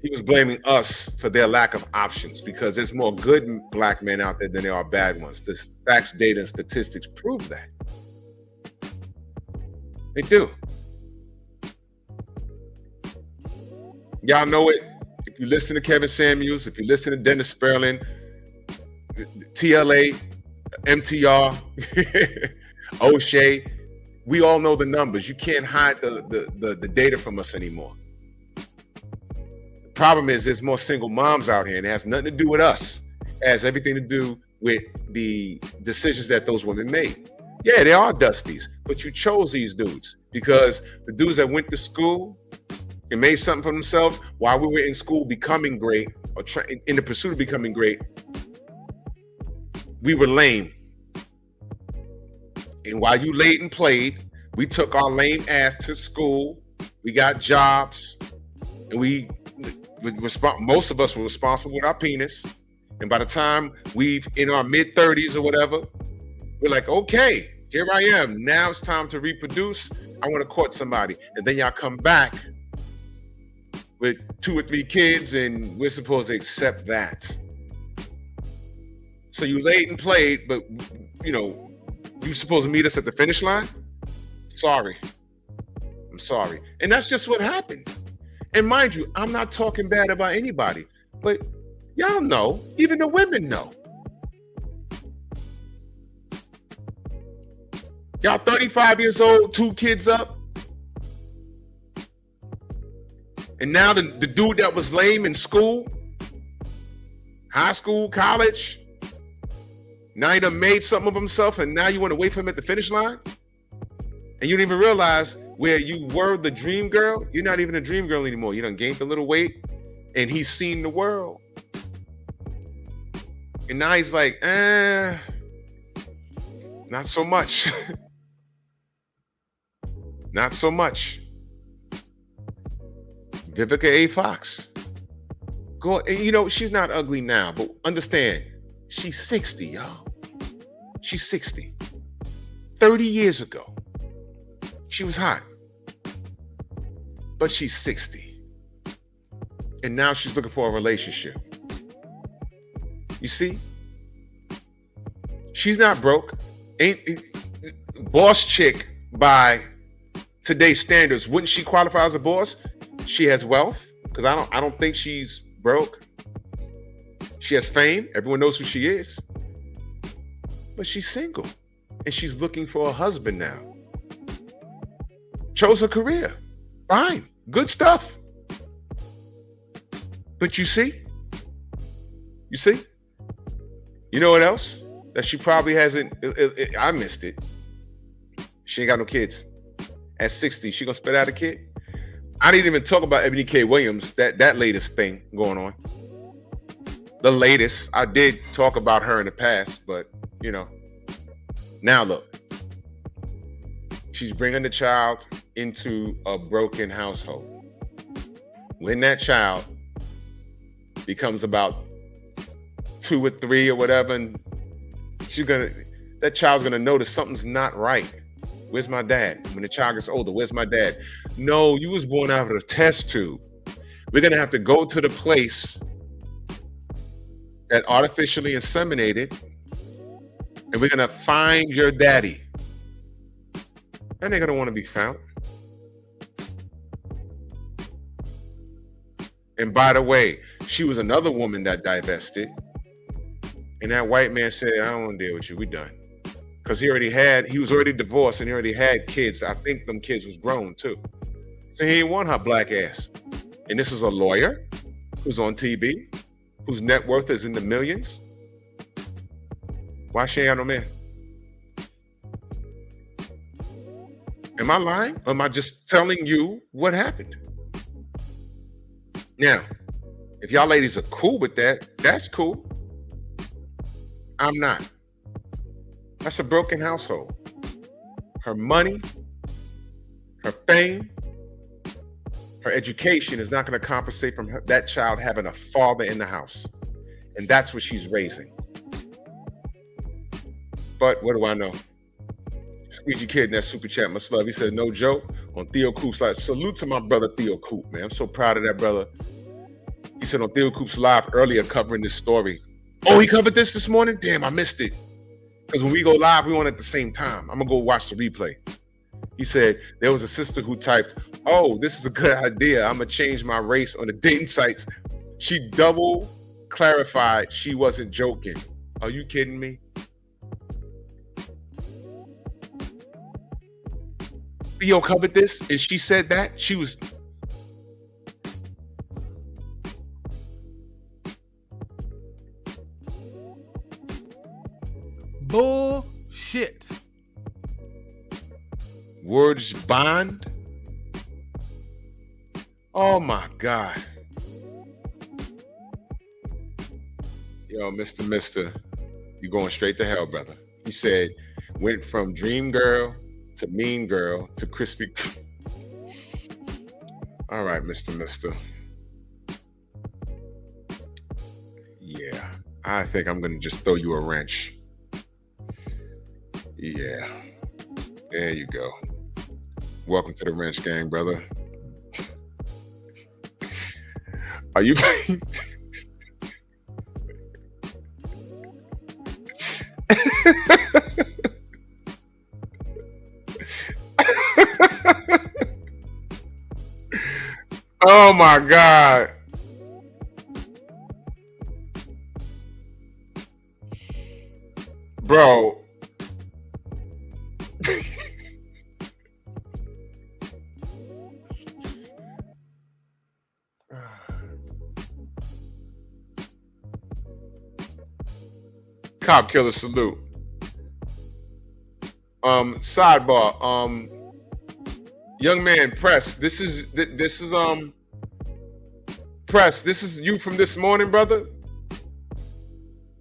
Speaker 1: he was blaming us for their lack of options, because there's more good black men out there than there are bad ones. The facts, data, and statistics prove that. They do. Y'all know it. If you listen to Kevin Samuels, if you listen to Dennis Sperling, TLA, MTR, O'Shea, we all know the numbers. You can't hide the data from us anymore. Problem is, there's more single moms out here, and it has nothing to do with us. It has everything to do with the decisions that those women made. Yeah, they are dusties, but you chose these dudes because the dudes that went to school and made something for themselves while we were in school becoming great, or in the pursuit of becoming great, we were lame. And while you laid and played, we took our lame ass to school, we got jobs, and most of us were responsible with our penis. And by the time we've in our mid 30s or whatever, we're like, okay, here I am. Now it's time to reproduce. I want to court somebody. And then y'all come back with 2 or 3 kids, and we're supposed to accept that. So you laid and played, but you're supposed to meet us at the finish line? Sorry. I'm sorry. And that's just what happened. And mind you, I'm not talking bad about anybody, but y'all know, even the women know. Y'all 35 years old, 2 kids up. And now the dude that was lame in school, high school, college, Now he done made something of himself, and now you want to wait for him at the finish line? And you didn't even realize where you were the dream girl. You're not even a dream girl anymore. You done gained a little weight, and he's seen the world. And now he's like, not so much. Not so much. Vivica A. Fox. Go, and you know, she's not ugly now, but understand, she's 60, y'all. She's 60. 30 years ago, she was hot. But she's 60. And now she's looking for a relationship. You see? She's not broke. Ain't boss chick by today's standards. Wouldn't she qualify as a boss? She has wealth, because I don't think she's broke. She has fame. Everyone knows who she is. But she's single. And she's looking for a husband now. Chose her career. Fine. Good stuff. But you see? You see? You know what else? That she probably hasn't, I missed it. She ain't got no kids. At 60, she gonna spit out a kid? I didn't even talk about Ebony K. Williams, that latest thing going on. The latest. I did talk about her in the past, but, you know. Now look. She's bringing the child into a broken household. When that child becomes about 2 or 3 or whatever, and that child's gonna notice something's not right. Where's my dad? When the child gets older, where's my dad? No, you was born out of a test tube. We're gonna have to go to the place that artificially inseminated, and we're gonna find your daddy. And they're gonna want to be found. And by the way, she was another woman that divested. And that white man said, I don't want to deal with you. We done. Because he was already divorced and he already had kids. I think them kids was grown too. So he didn't want her black ass. And this is a lawyer who's on TV, whose net worth is in the millions. Why she ain't got no man? Am I lying? Or am I just telling you what happened? Now, if y'all ladies are cool with that, that's cool. I'm not. That's a broken household. Her money, her fame, her education is not going to compensate from that child having a father in the house. And that's what she's raising. But what do I know? Squeegee Kid in that super chat, much love. He said, no joke, on Theo Coop's live. Salute to my brother Theo Coop, man. I'm so proud of that brother. He said on Theo Coop's live earlier covering this story. Oh, he covered this morning? Damn, I missed it. Because when we go live, we on at the same time. I'm going to go watch the replay. He said there was a sister who typed, oh, this is a good idea. I'm going to change my race on the dating sites. She double clarified she wasn't joking. Are you kidding me? Theo covered this, and she said that she was.
Speaker 14: Bullshit.
Speaker 1: Words bond. Oh my God. Yo, Mr. You going straight to hell, brother. He said, went from dream girl to mean girl to crispy. All right, Mr. Yeah, I think I'm gonna just throw you a wrench. Yeah, there you go. Welcome to the wrench gang, brother. Are you? Oh my God. Bro. Cop killer salute. Sidebar. Young man, Press. This is Press. This is you from this morning, brother.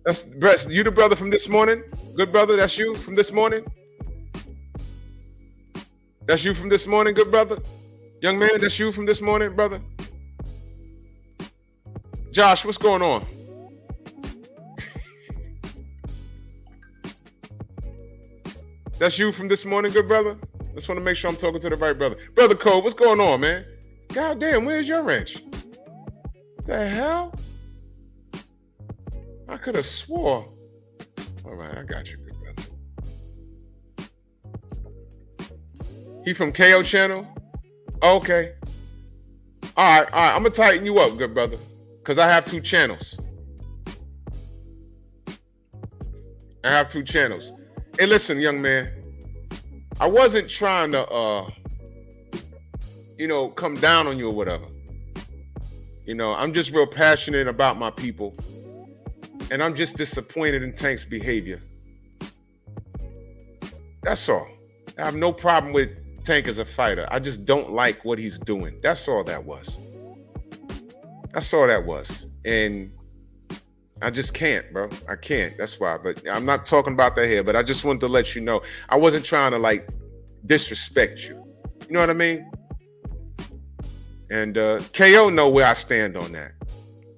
Speaker 1: That's Press. You the brother from this morning, good brother. That's you from this morning. That's you from this morning, good brother. Young man, that's you from this morning, brother. Josh, what's going on? That's you from this morning, good brother? Just want to make sure I'm talking to the right brother. Brother Cole, what's going on, man? God damn, where's your wrench? The hell? I could have swore. All right, I got you, good brother. He from KO channel? Okay. All right. I'm going to tighten you up, good brother, because I have 2 channels. I have 2 channels. Hey, listen, young man. I wasn't trying to, come down on you or whatever. I'm just real passionate about my people. And I'm just disappointed in Tank's behavior. That's all. I have no problem with Tank as a fighter. I just don't like what he's doing. That's all that was. That's all that was. And I just can't, bro. I can't. That's why. But I'm not talking about that here. But I just wanted to let you know. I wasn't trying to disrespect you. You know what I mean? And KO know where I stand on that.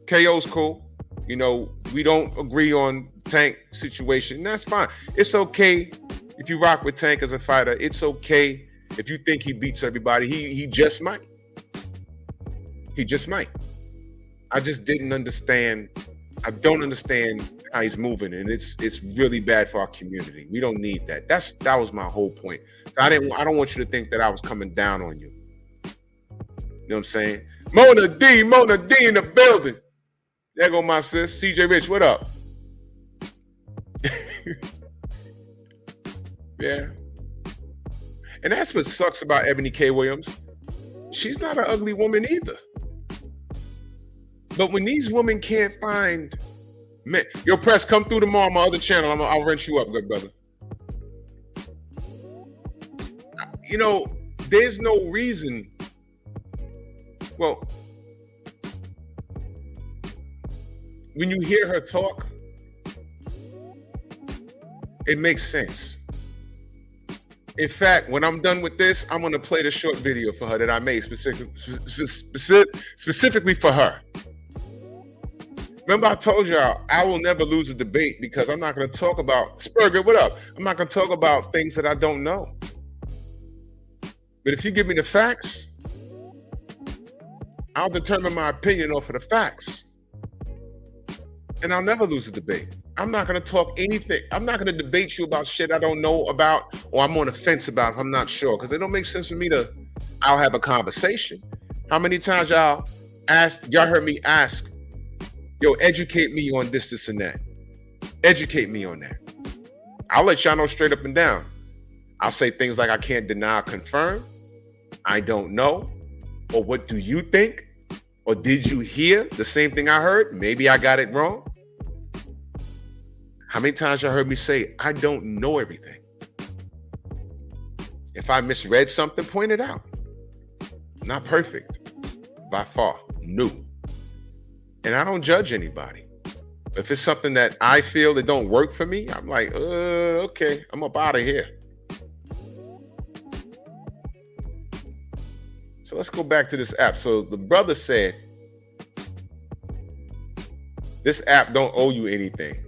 Speaker 1: KO's cool. We don't agree on Tank situation. And that's fine. It's okay if you rock with Tank as a fighter. It's okay if you think he beats everybody. He just might. He just might. I just didn't understand. I don't understand how he's moving, and it's really bad for our community. We don't need that. That was my whole point. So I don't want you to think that I was coming down on you. You know what I'm saying? Mona D in the building. There go my sis. CJ Rich, what up? Yeah. And that's what sucks about Ebony K. Williams. She's not an ugly woman either. But when these women can't find men, yo, Press, come through tomorrow on my other channel. I'll rent you up, good brother. There's no reason. Well, when you hear her talk, it makes sense. In fact, when I'm done with this, I'm going to play the short video for her that I made specifically for her. Remember, I told y'all I will never lose a debate because I'm not going to talk about Spurger. What up? I'm not going to talk about things that I don't know. But if you give me the facts, I'll determine my opinion off of the facts. And I'll never lose a debate. I'm not going to talk anything. I'm not going to debate you about shit I don't know about or I'm on the fence about if I'm not sure. Because it don't make sense for me to, I'll have a conversation. How many times y'all heard me ask, yo, educate me on this, and that. Educate me on that. I'll let y'all know straight up and down. I'll say things like I can't deny or confirm. I don't know. Or what do you think? Or did you hear the same thing I heard? Maybe I got it wrong. How many times y'all heard me say, I don't know everything? If I misread something, point it out. Not perfect. By far. New. And I don't judge anybody. If it's something that I feel that don't work for me, I'm like, okay, I'm up out of here. So let's go back to this app. So the brother said, this app don't owe you anything.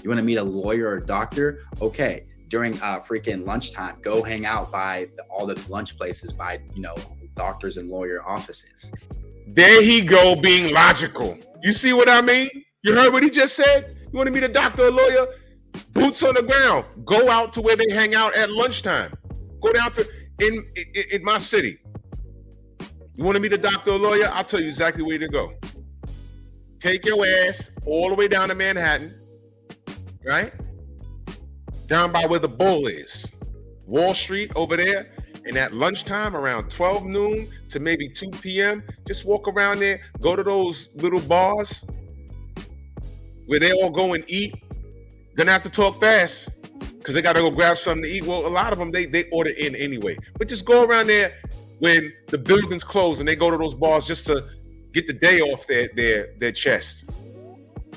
Speaker 12: You want to meet a lawyer or a doctor? Okay. During freaking lunchtime, go hang out by all the lunch places by, doctors and lawyer offices.
Speaker 1: There he go, being logical. You see what I mean? You heard what he just said? You want to meet a doctor or lawyer? Boots on the ground. Go out to where they hang out at lunchtime. Go down to in my city. You want to meet a doctor or lawyer? I'll tell you exactly where to go. Take your ass all the way down to Manhattan, right? Down by where the Bull is. Wall Street over there. And at lunchtime, around 12 noon to maybe 2 p.m., just walk around there, go to those little bars where they all go and eat, gonna have to talk fast because they gotta go grab something to eat. Well, a lot of them, they order in anyway. But just go around there when the building's closed and they go to those bars just to get the day off their chest.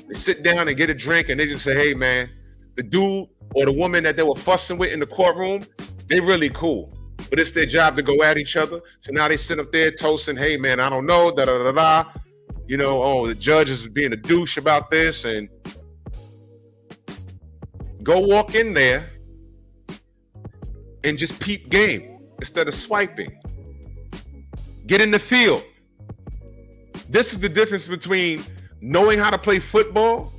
Speaker 1: They sit down and get a drink and they just say, hey man, the dude or the woman that they were fussing with in the courtroom, they really cool. But it's their job to go at each other. So now they sit up there toasting, hey man, I don't know, da-da-da-da. You know, oh, the judge is being a douche about this. And go walk in there and just peep game instead of swiping. Get in the field. This is the difference between knowing how to play football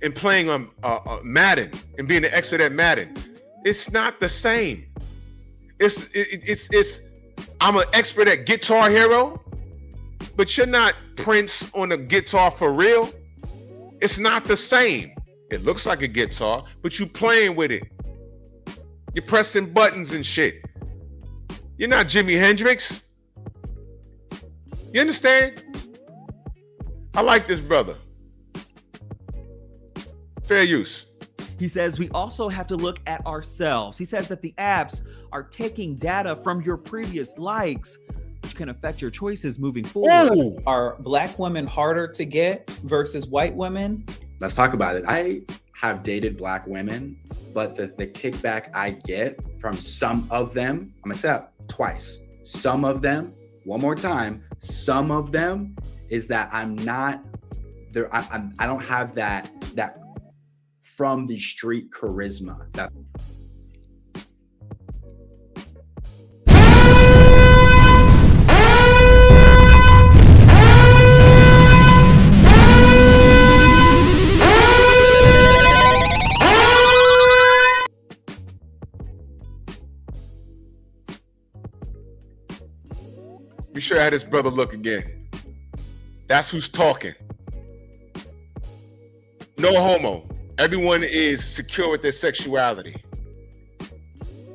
Speaker 1: and playing Madden and being an expert at Madden. It's not the same. It's I'm an expert at Guitar Hero, but you're not Prince on a guitar for real. It's not the same. It looks like a guitar, but you playing with it. You're pressing buttons and shit. You're not Jimi Hendrix. You understand? I like this brother. Fair use.
Speaker 3: He says we also have to look at ourselves. He says that the apps are taking data from your previous likes, which can affect your choices moving forward.
Speaker 1: Ooh.
Speaker 7: Are black women harder to get versus white women?
Speaker 12: Let's talk about it. I have dated black women, but the kickback I get from some of them, I'm gonna say that twice. Some of them, one more time, some of them is that I'm not there. I don't have that from the street charisma. That
Speaker 1: Be sure I had his brother look again. That's who's talking. No homo. Everyone is secure with their sexuality.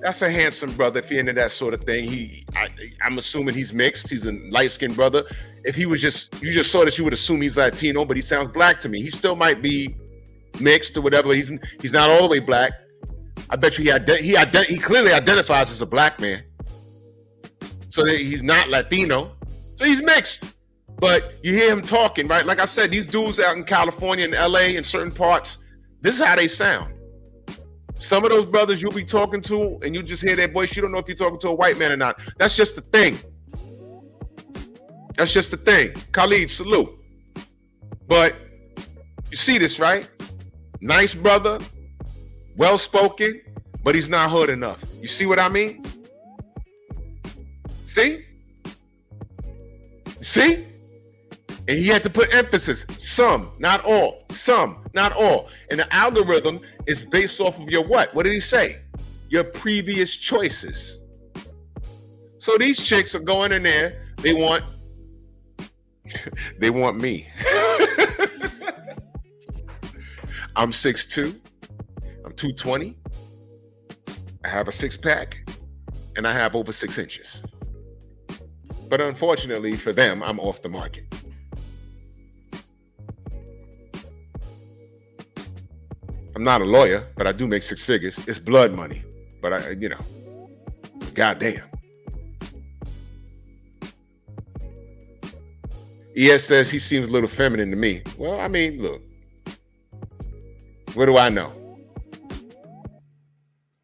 Speaker 1: That's a handsome brother if you're into that sort of thing. I'm assuming he's mixed. He's a light-skinned brother. If he was you just saw that, you would assume he's Latino, but he sounds black to me. He still might be mixed or whatever. He's not all the way black. I bet you he clearly identifies as a black man. So that he's not Latino. So he's mixed. But you hear him talking, right? Like I said, these dudes out in California and LA in certain parts, this is how they sound. Some of those brothers you'll be talking to and you just hear their voice, you don't know if you're talking to a white man or not. That's just the thing. That's just the thing. Khalid, salute. But you see this, right? Nice brother, well-spoken, but he's not hood enough. You see what I mean? See? See? And he had to put emphasis. Some, not all. Some, not all. And the algorithm is based off of your what? What did he say? Your previous choices. So these chicks are going in there. They want me. I'm 6'2". I'm 220. I have a six-pack. And I have over 6 inches. But unfortunately for them, I'm off the market. I'm not a lawyer, but I do make 6 figures. It's blood money. But goddamn. ES says he seems a little feminine to me. Well, I mean, look. What do I know?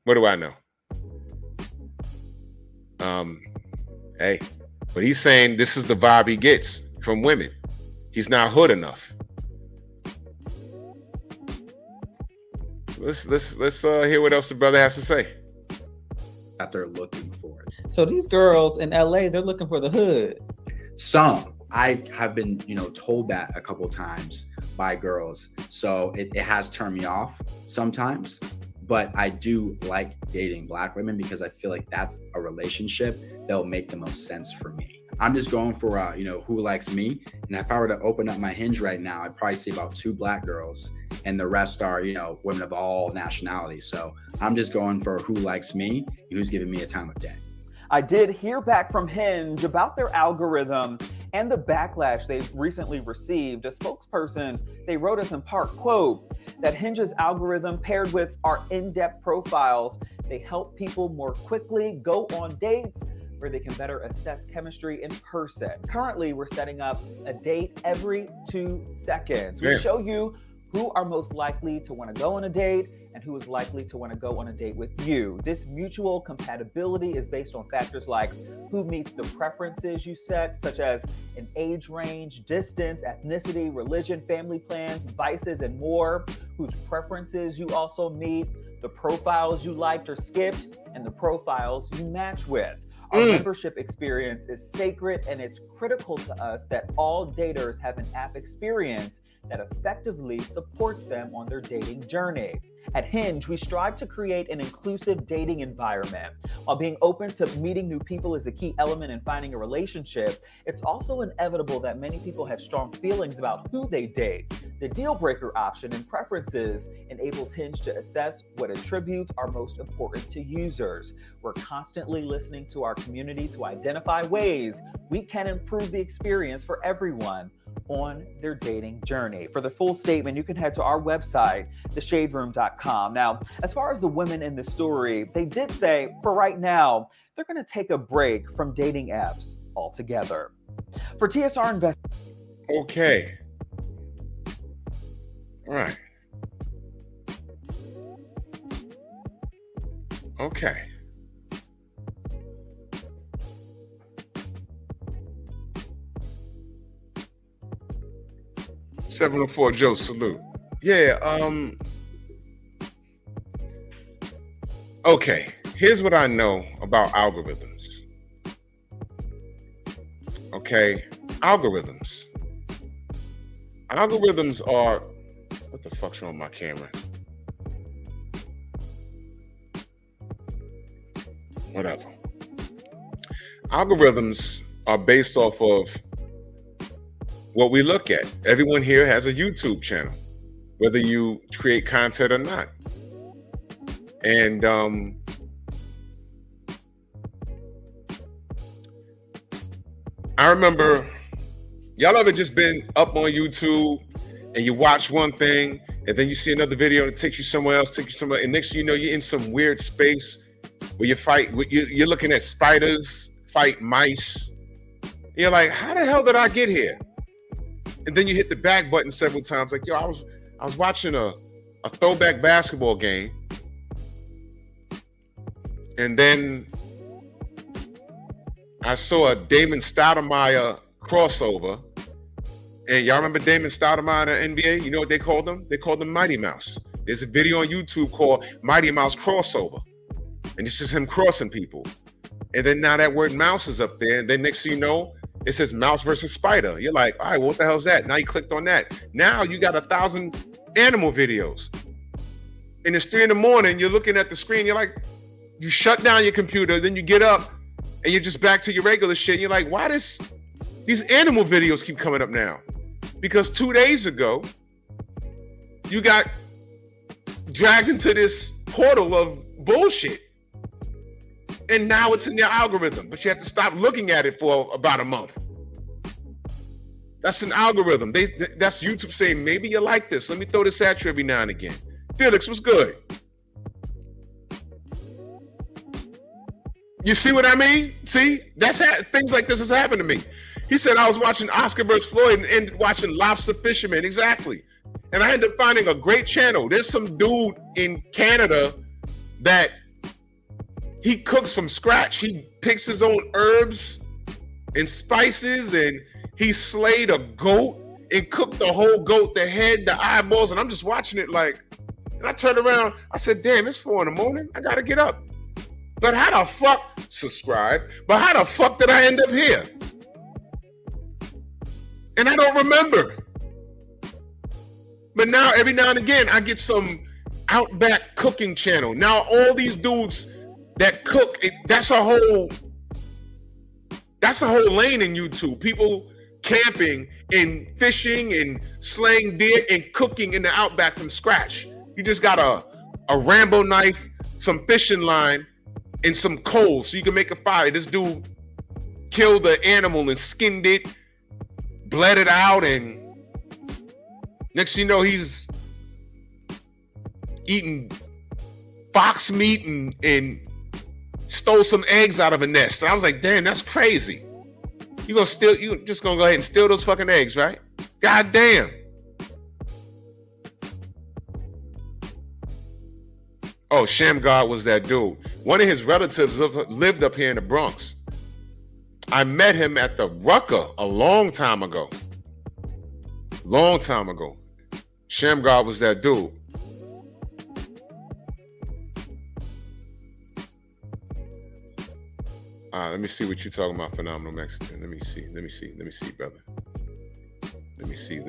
Speaker 1: What do I know? Hey, but he's saying this is the vibe he gets from women. He's not hood enough. Let's hear what else the brother has to say.
Speaker 12: That they're looking for.
Speaker 7: So these girls in LA, they're looking for the hood.
Speaker 12: Some. I have been, told that a couple times by girls. So it has turned me off sometimes. But I do like dating black women because I feel like that's a relationship that'll make the most sense for me. I'm just going for, who likes me. And if I were to open up my Hinge right now, I'd probably see about 2 black girls and the rest are, women of all nationalities. So I'm just going for who likes me and who's giving me a time of day.
Speaker 9: I did hear back from Hinge about their algorithm, and the backlash they've recently received, a spokesperson, they wrote us in part, quote, that Hinge's algorithm paired with our in-depth profiles, they help people more quickly go on dates where they can better assess chemistry in person. Currently, we're setting up a date every 2 seconds. We show you who are most likely to want to go on a date and who is likely to want to go on a date with you. This mutual compatibility is based on factors like who meets the preferences you set, such as an age range, distance, ethnicity, religion, family plans, vices, and more, whose preferences you also meet, the profiles you liked or skipped, and the profiles you match with. Our membership experience is sacred, and it's critical to us that all daters have an app experience that effectively supports them on their dating journey. At Hinge, we strive to create an inclusive dating environment. While being open to meeting new people is a key element in finding a relationship, it's also inevitable that many people have strong feelings about who they date. The deal breaker option and preferences enables Hinge to assess what attributes are most important to users. We're constantly listening to our community to identify ways we can improve the experience for everyone on their dating journey. For the full statement, you can head to our website, theshaderoom.com. Now, as far as the women in the story, they did say, for right now, they're going to take a break from dating apps altogether. For TSR Invest.
Speaker 1: Okay. All right. Okay. $704 Joe, salute. Yeah, okay. Here's what I know about algorithms. Okay, algorithms. Algorithms are, what the fuck's wrong with my camera? Whatever. Algorithms are based off of what we look at. Everyone here has a YouTube channel, whether you create content or not. And I remember, y'all ever just been up on YouTube and you watch one thing and then you see another video and it takes you somewhere else, and next thing you know, you're in some weird space where you're looking at spiders fight mice. You're like, how the hell did I get here? And then you hit the back button several times. Like, yo, I was watching a throwback basketball game. And then I saw a Damon Stoudemire crossover. And y'all remember Damon Stoudemire in the NBA? You know what they called him? They called him Mighty Mouse. There's a video on YouTube called Mighty Mouse Crossover. And it's just him crossing people. And then now that word mouse is up there. And then next thing you know, it says mouse versus spider. You're like, all right, well, what the hell's that? Now you clicked on that. Now you got 1,000 animal videos. And it's 3 a.m, you're looking at the screen, you're like, you shut down your computer, then you get up and you're just back to your regular shit. And you're like, why does these animal videos keep coming up now? Because 2 days ago, you got dragged into this portal of bullshit. And now it's in your algorithm, but you have to stop looking at it for about a month. That's an algorithm. That's YouTube saying, maybe you like this. Let me throw this at you every now and again. Felix, what's good? You see what I mean? See, things like this has happened to me. He said I was watching Oscar vs. Floyd and ended watching Lobster Fisherman. Exactly. And I ended up finding a great channel. There's some dude in Canada that he cooks from scratch. He picks his own herbs and spices, and he slayed a goat and cooked the whole goat, the head, the eyeballs, and I'm just watching it like, and I turned around, I said, damn, it's 4 a.m, I gotta get up. But how the fuck, subscribe, but how the fuck did I end up here? And I don't remember. But now, every now and again, I get some Outback cooking channel. Now all these dudes that cook, that's a whole lane in YouTube. People camping and fishing and slaying deer and cooking in the Outback from scratch. You just got a Rambo knife, some fishing line, and some coals so you can make a fire. This dude killed the animal and skinned it bled it out, and next thing you know, he's eating fox meat and stole some eggs out of a nest. And I was like, damn, that's crazy. You just gonna go ahead and steal those fucking eggs, right? God damn. Oh, Shamgar was that dude. One of his relatives lived up here in the Bronx. I met him at the Rucker a long time ago. Long time ago. Shamgar was that dude. Let me see what you're talking about, Phenomenal Mexican. Let me see, brother. Let me see.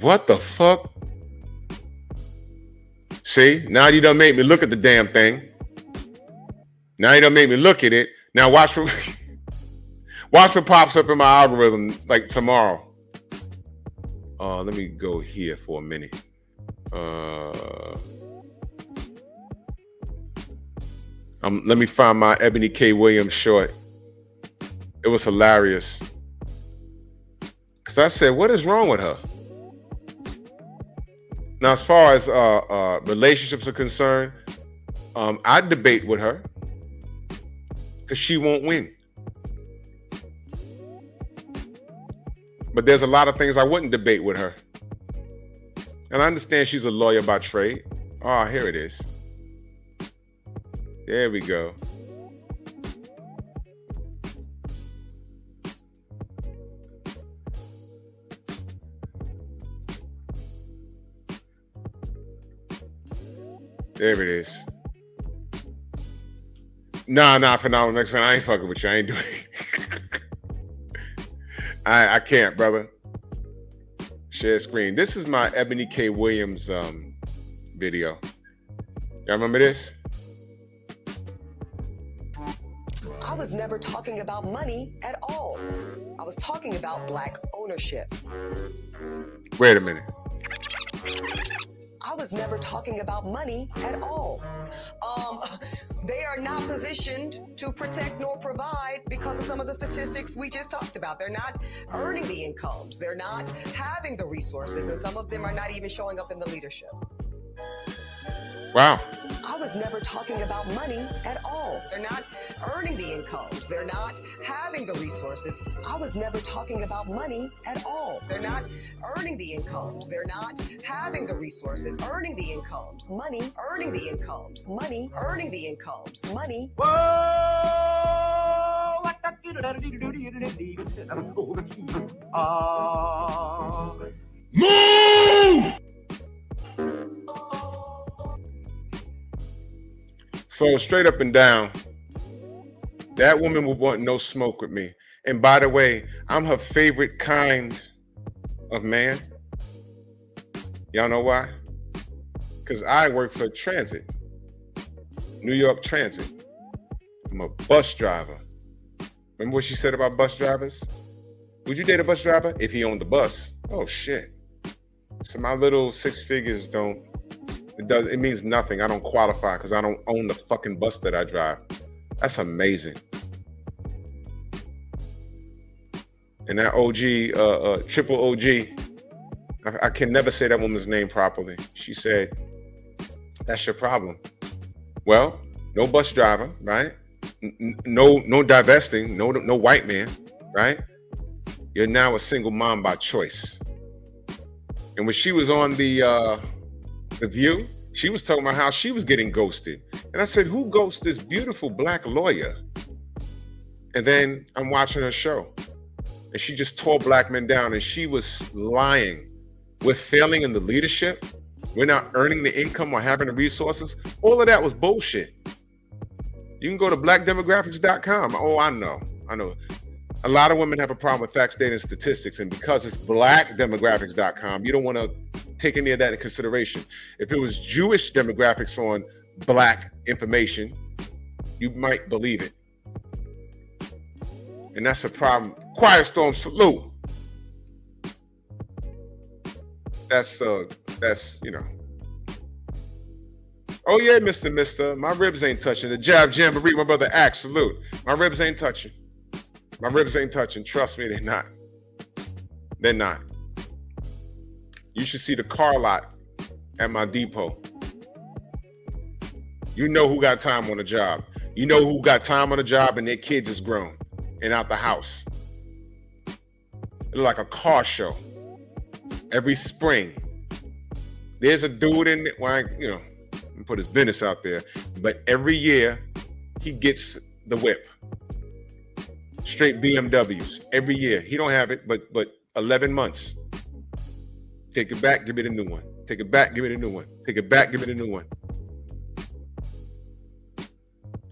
Speaker 1: What the fuck? See, now you done made me look at the damn thing. Now you done made me look at it. Now watch what pops up in my algorithm like tomorrow. Let me go here for a minute. Let me find my Ebony K. Williams short. It was hilarious. Cause I said, what is wrong with her? Now, as far as relationships are concerned, I debate with her because she won't win. But there's a lot of things I wouldn't debate with her. And I understand she's a lawyer by trade. Oh, here it is. There we go. There it is. Nah, Phenomenal. Next time I ain't fucking with you. I ain't doing it. I can't, brother. Share screen. This is my Ebony K. Williams video. Y'all remember this?
Speaker 15: I was never talking about money at all. I was talking about Black ownership.
Speaker 1: Wait a minute.
Speaker 15: I was never talking about money at all. They are not positioned to protect nor provide because of some of the statistics we just talked about. They're not earning the incomes. They're not having the resources, and some of them are not even showing up in the leadership.
Speaker 1: Wow.
Speaker 15: I was never talking about money at all. They're not earning the incomes. They're not having the resources. I was never talking about money at all. They're not earning the incomes. They're not having the resources. Earning the incomes. Money. Earning the incomes. Money. Earning the incomes. Money.
Speaker 1: Move! So straight up and down, that woman would want no smoke with me. And by the way, I'm her favorite kind of man. Y'all know why? Because I work for transit, New York Transit. I'm a bus driver. Remember what she said about bus drivers? Would you date a bus driver if he owned the bus? Oh shit. So my little six figures don't, it means nothing. I don't qualify because I don't own the fucking bus that I drive. That's amazing. And that OG, triple OG, I can never say that woman's name properly. She said, that's your problem. Well, no bus driver, right? No divesting, no white man, right? You're now a single mom by choice. And when she was on the View, she was talking about how she was getting ghosted. And I said, who ghosts this beautiful black lawyer? And then I'm watching her show. And she just tore black men down. And she was lying. We're failing in the leadership. We're not earning the income or having the resources. All of that was bullshit. You can go to blackdemographics.com. Oh, I know. A lot of women have a problem with facts, data, and statistics. And because it's blackdemographics.com, you don't want to take any of that into consideration. If it was Jewish demographics on black information, you might believe it. And that's a problem. Quiet Storm, salute. That's you know. Oh yeah, Mister. My ribs ain't touching. The jab jamboree, my brother Axe, salute. My ribs ain't touching. My ribs ain't touching. Trust me, they're not. They're not. You should see the car lot at my depot. You know who got time on the job. You know who got time on the job and their kids is grown and out the house. It's like a car show. Every spring, there's a dude in it, well, you know, put his business out there, but every year he gets the whip. Straight BMWs every year. He don't have it, but 11 months. Take it back, give me the new one. Take it back, give me the new one. Take it back, give me the new one.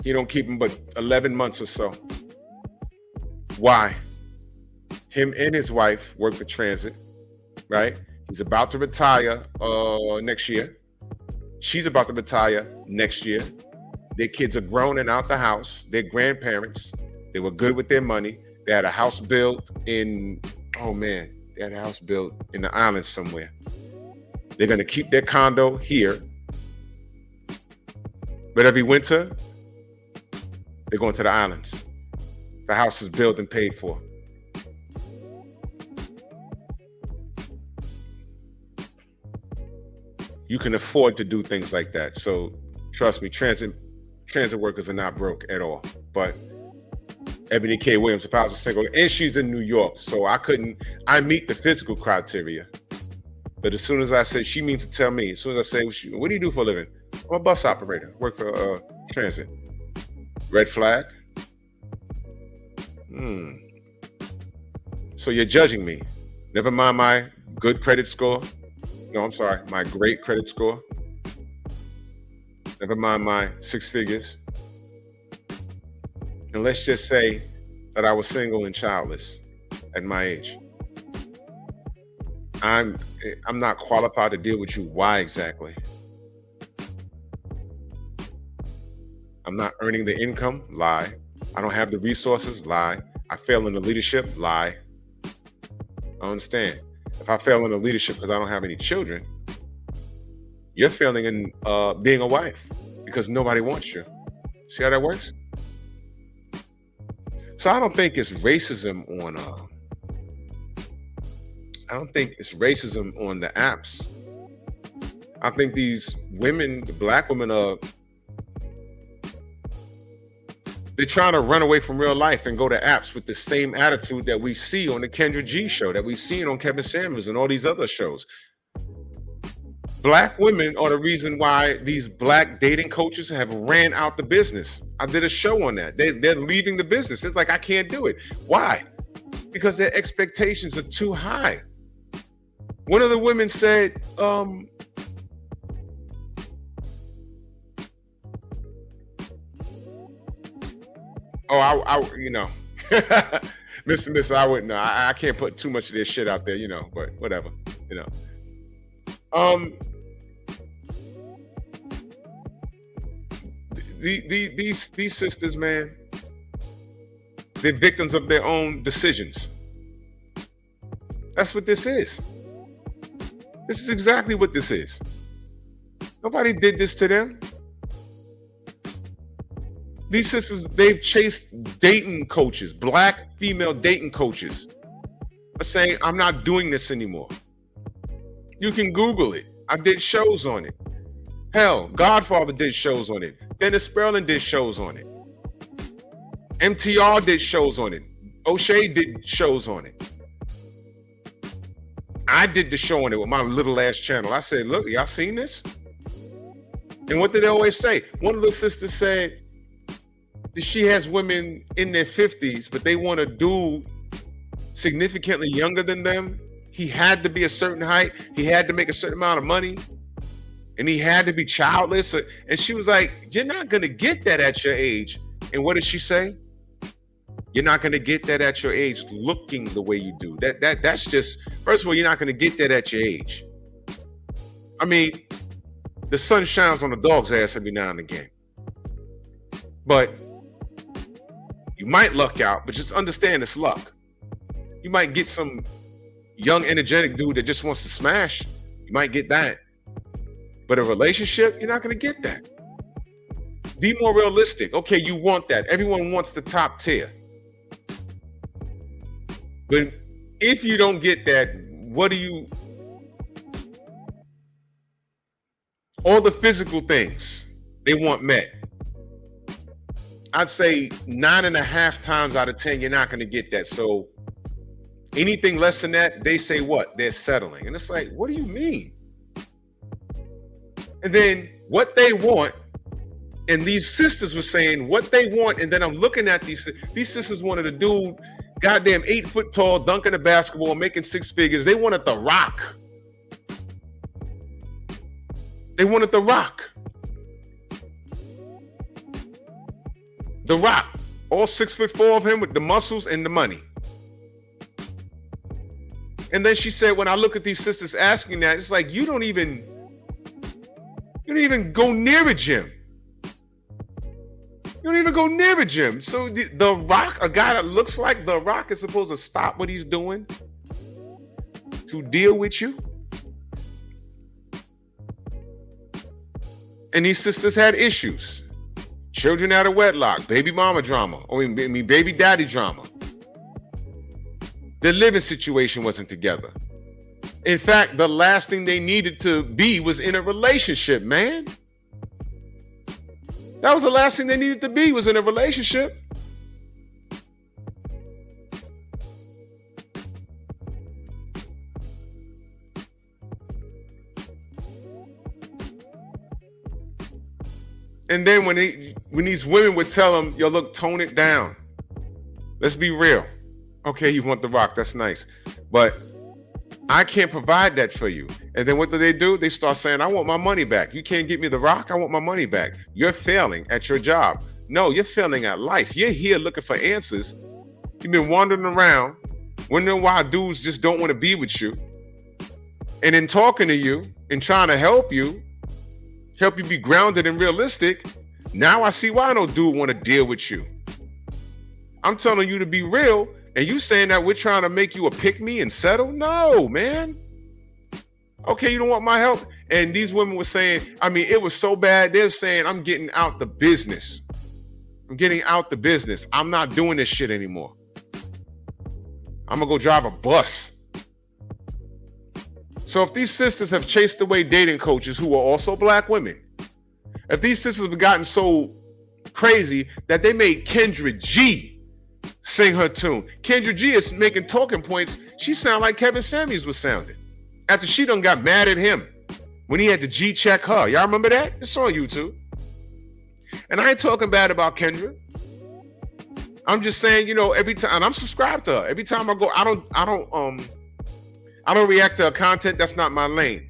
Speaker 1: He don't keep them but 11 months or so. Why? Him and his wife work for transit, right? He's about to retire next year. She's about to retire next year. Their kids are grown and out the house. They're grandparents. They were good with their money. They had a house built in, they had a house built in the islands somewhere. They're going to keep their condo here. But every winter, they're going to the islands. The house is built and paid for. You can afford to do things like that. So trust me, transit workers are not broke at all. But Ebony K. Williams, if I was a single, and she's in New York, so I meet the physical criteria. But as soon as I say, she means to tell me, as soon as I say, what do you do for a living? I'm a bus operator, work for transit. Red flag? So you're judging me. Never mind my good credit score. No, I'm sorry, my great credit score. Never mind my 6 figures. And let's just say that I was single and childless at my age. I'm not qualified to deal with you. Why exactly? I'm not earning the income. Lie. I don't have the resources. Lie. I fail in the leadership. Lie. I understand. If I fail in the leadership because I don't have any children, you're failing in being a wife because nobody wants you. See how that works? So I don't think it's racism on the apps. I think these women, the black women, they're trying to run away from real life and go to apps with the same attitude that we see on the Kendra G show, that we've seen on Kevin Samuels and all these other shows. Black women are the reason why these black dating coaches have ran out the business. I did a show on that. They're leaving the business. It's like, I can't do it. Why? Because their expectations are too high. One of the women said, Mr. I wouldn't know. I can't put too much of this shit out there, but whatever, These sisters, man, they're victims of their own decisions. That's what this is. This is exactly what this is. Nobody did this to them. These sisters, they've chased dating coaches, black female dating coaches, saying, I'm not doing this anymore. You can Google it. I did shows on it. Hell, Godfather did shows on it. Dennis Sperling did shows on it. MTR did shows on it. O'Shea did shows on it. I did the show on it with my little ass channel. I said, look, y'all seen this? And what did they always say? One of the sisters said that she has women in their 50s, but they want a dude significantly younger than them. He had to be a certain height. He had to make a certain amount of money. And he had to be childless. And she was like, you're not going to get that at your age. And what did she say? You're not going to get that at your age looking the way you do. That's just, first of all, you're not going to get that at your age. I mean, the sun shines on the dog's ass every now and again. But you might luck out, but just understand it's luck. You might get some young, energetic dude that just wants to smash. You might get that. But a relationship, you're not going to get that. Be more realistic. Okay, you want that. Everyone wants the top tier. But if you don't get that, what do you... All the physical things they want met. I'd say 9.5 times out of 10, you're not going to get that. So anything less than that, they say what? They're settling. And it's like, what do you mean? And then what they want, and these sisters were saying what they want, and then I'm looking at these sisters wanted a dude, goddamn 8 foot tall, dunking a basketball, making 6 figures. They wanted The Rock. They wanted The Rock. The Rock. All 6'4" of him with the muscles and the money. And then she said, when I look at these sisters asking that, it's like, you don't even go near a gym. You don't even go near a gym. So the Rock, a guy that looks like The Rock, is supposed to stop what he's doing to deal with you? And these sisters had issues. Children out of wedlock, baby mama drama, baby daddy drama. Their living situation wasn't together. In fact, the last thing they needed to be was in a relationship, man. That was the last thing they needed to be, was in a relationship. And then when these women would tell them, yo, look, tone it down. Let's be real. Okay, you want The Rock, that's nice. But I can't provide that for you. And then what do? They start saying, I want my money back. You can't get me The Rock, I want my money back. You're failing at your job. No, you're failing at life. You're here looking for answers. You've been wandering around, wondering why dudes just don't want to be with you. And in talking to you and trying to help you be grounded and realistic, now I see why no dude want to deal with you. I'm telling you to be real, and you saying that we're trying to make you a pick-me and settle? No, man. Okay, you don't want my help? And these women were saying, it was so bad, they're saying, I'm getting out the business. I'm getting out the business. I'm not doing this shit anymore. I'm gonna go drive a bus. So if these sisters have chased away dating coaches who are also black women, if these sisters have gotten so crazy that they made Kendra G sing her tune. Kendra G is making talking points. She sound like Kevin Samuels was sounding after she done got mad at him when he had to G check her. Y'all remember that? It's on YouTube. And I ain't talking bad about Kendra. I'm just saying, every time, and I'm subscribed to her. Every time I go, I don't react to her content. That's not my lane.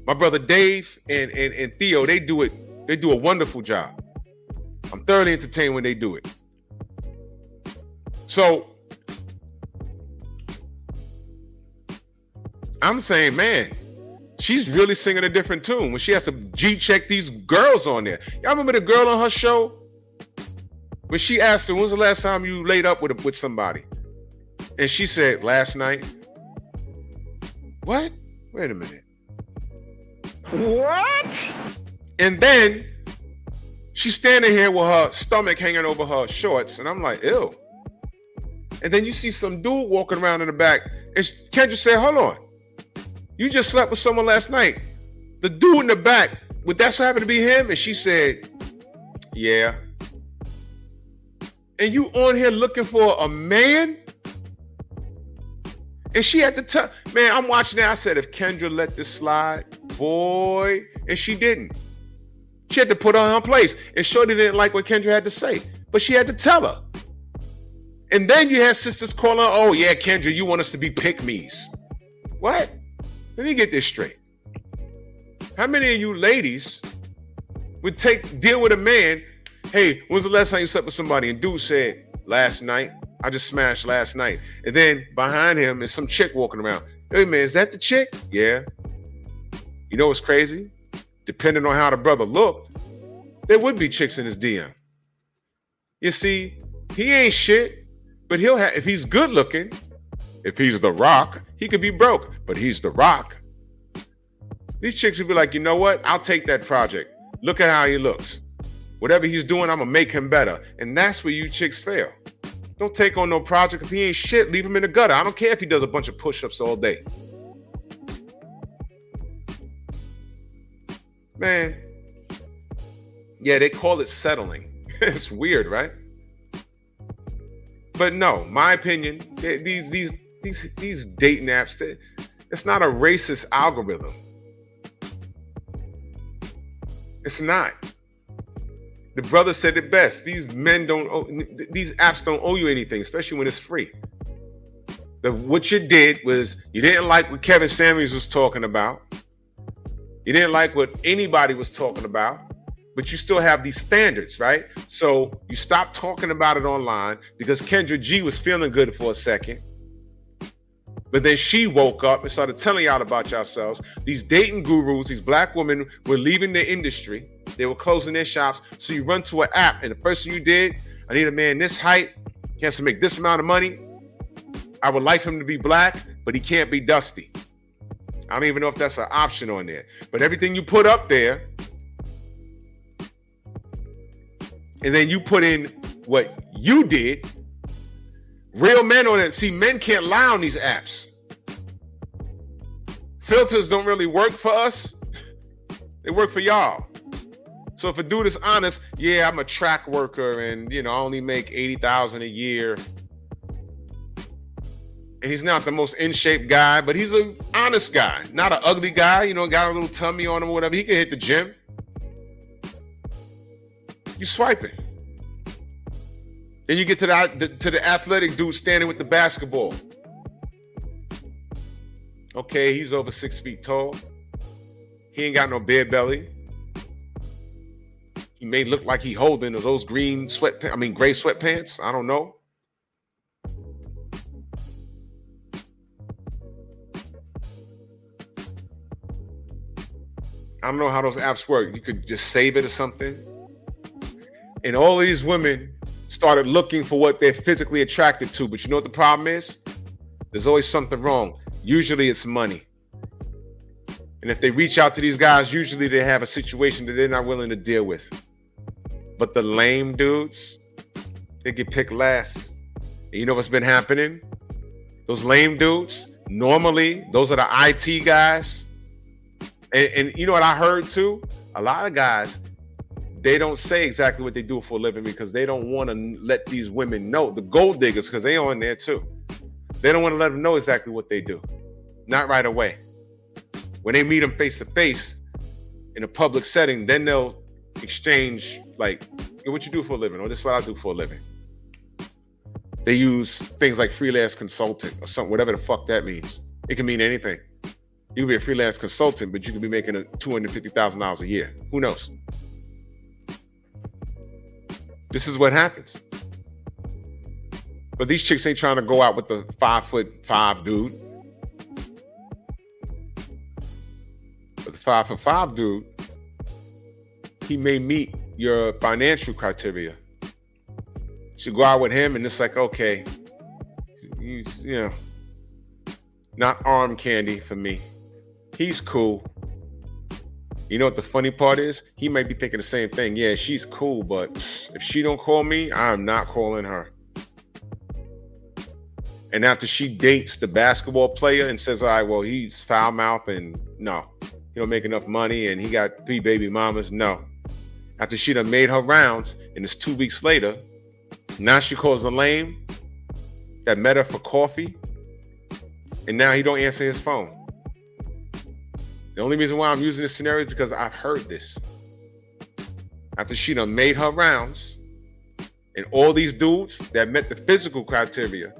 Speaker 1: My brother Dave and Theo, they do a wonderful job. I'm thoroughly entertained when they do it. So I'm saying, man, she's really singing a different tune when she has to G-check these girls on there. Y'all remember the girl on her show? When she asked her, when's the last time you laid up with somebody? And she said, last night. What? Wait a minute. What? And then she's standing here with her stomach hanging over her shorts, and I'm like, ew. And then you see some dude walking around in the back, and Kendra said, hold on. You just slept with someone last night. The dude in the back, would that happen to be him? And she said, yeah. And you on here looking for a man? And she had to tell, man, I'm watching that. I said, if Kendra let this slide, boy, and she didn't. She had to put her in her place. And Shorty didn't like what Kendra had to say, but she had to tell her. And then you had sisters calling her, oh yeah, Kendra, you want us to be pick-me's. What? Let me get this straight. How many of you ladies would deal with a man, hey, when's the last time you slept with somebody? And dude said, last night. I just smashed last night. And then behind him is some chick walking around. Hey man, is that the chick? Yeah. You know what's crazy? Depending on how the brother looked, there would be chicks in his DM. You see, he ain't shit, but he'll have, if he's good looking, if he's The Rock, he could be broke, but he's The Rock. These chicks will be like, you know what? I'll take that project. Look at how he looks. Whatever he's doing, I'm going to make him better. And that's where you chicks fail. Don't take on no project. If he ain't shit, leave him in the gutter. I don't care if he does a bunch of push-ups all day. Man. Yeah, they call it settling. It's weird, right? But no, my opinion, these dating apps, it's not a racist algorithm. It's not. The brother said it best. These apps don't owe you anything, especially when it's free. What you did was you didn't like what Kevin Samuels was talking about. You didn't like what anybody was talking about, but you still have these standards, right? So you stopped talking about it online because Kendra G was feeling good for a second. But then she woke up and started telling y'all about yourselves. These dating gurus, these black women were leaving the industry. They were closing their shops. So you run to an app and the first thing you did, I need a man this height. He has to make this amount of money. I would like him to be black, but he can't be dusty. I don't even know if that's an option on there. But everything you put up there, and then you put in what you did, real men on it. See, men can't lie on these apps. Filters don't really work for us. They work for y'all. So if a dude is honest, yeah, I'm a track worker and, I only make $80,000 a year. And he's not the most in shape guy, but he's an honest guy, not an ugly guy, got a little tummy on him or whatever. He can hit the gym. You swiping. Then you get to the athletic dude standing with the basketball. Okay, he's over 6 feet tall. He ain't got no beer belly. He may look like he holding those gray sweatpants. I don't know. I don't know how those apps work. You could just save it or something. And all of these women started looking for what they're physically attracted to. But you know what the problem is? There's always something wrong. Usually it's money. And if they reach out to these guys, usually they have a situation that they're not willing to deal with. But the lame dudes, they get picked last. And you know what's been happening? Those lame dudes, normally, those are the IT guys. And you know what I heard too? A lot of guys, they don't say exactly what they do for a living because they don't want to let these women know. The gold diggers, because they on there too. They don't want to let them know exactly what they do. Not right away. When they meet them face to face in a public setting, then they'll exchange like, hey, what you do for a living? Or this is what I do for a living. They use things like freelance consultant or something, whatever the fuck that means. It can mean anything. You can be a freelance consultant, but you can be making $250,000 a year. Who knows? This is what happens. But these chicks ain't trying to go out with the 5'5" dude. But the 5'5" dude, he may meet your financial criteria. You go out with him and it's like, okay, he's, not arm candy for me. He's cool. You know what the funny part is? He might be thinking the same thing. Yeah, she's cool, but if she don't call me, I'm not calling her. And after she dates the basketball player and says, all right, well, he's foul mouth and no, he don't make enough money and he got 3 baby mamas. No. After she done made her rounds and it's 2 weeks later, now she calls the lame that met her for coffee and now he don't answer his phone. The only reason why I'm using this scenario is because I've heard this. After she done made her rounds and all these dudes that met the physical criteria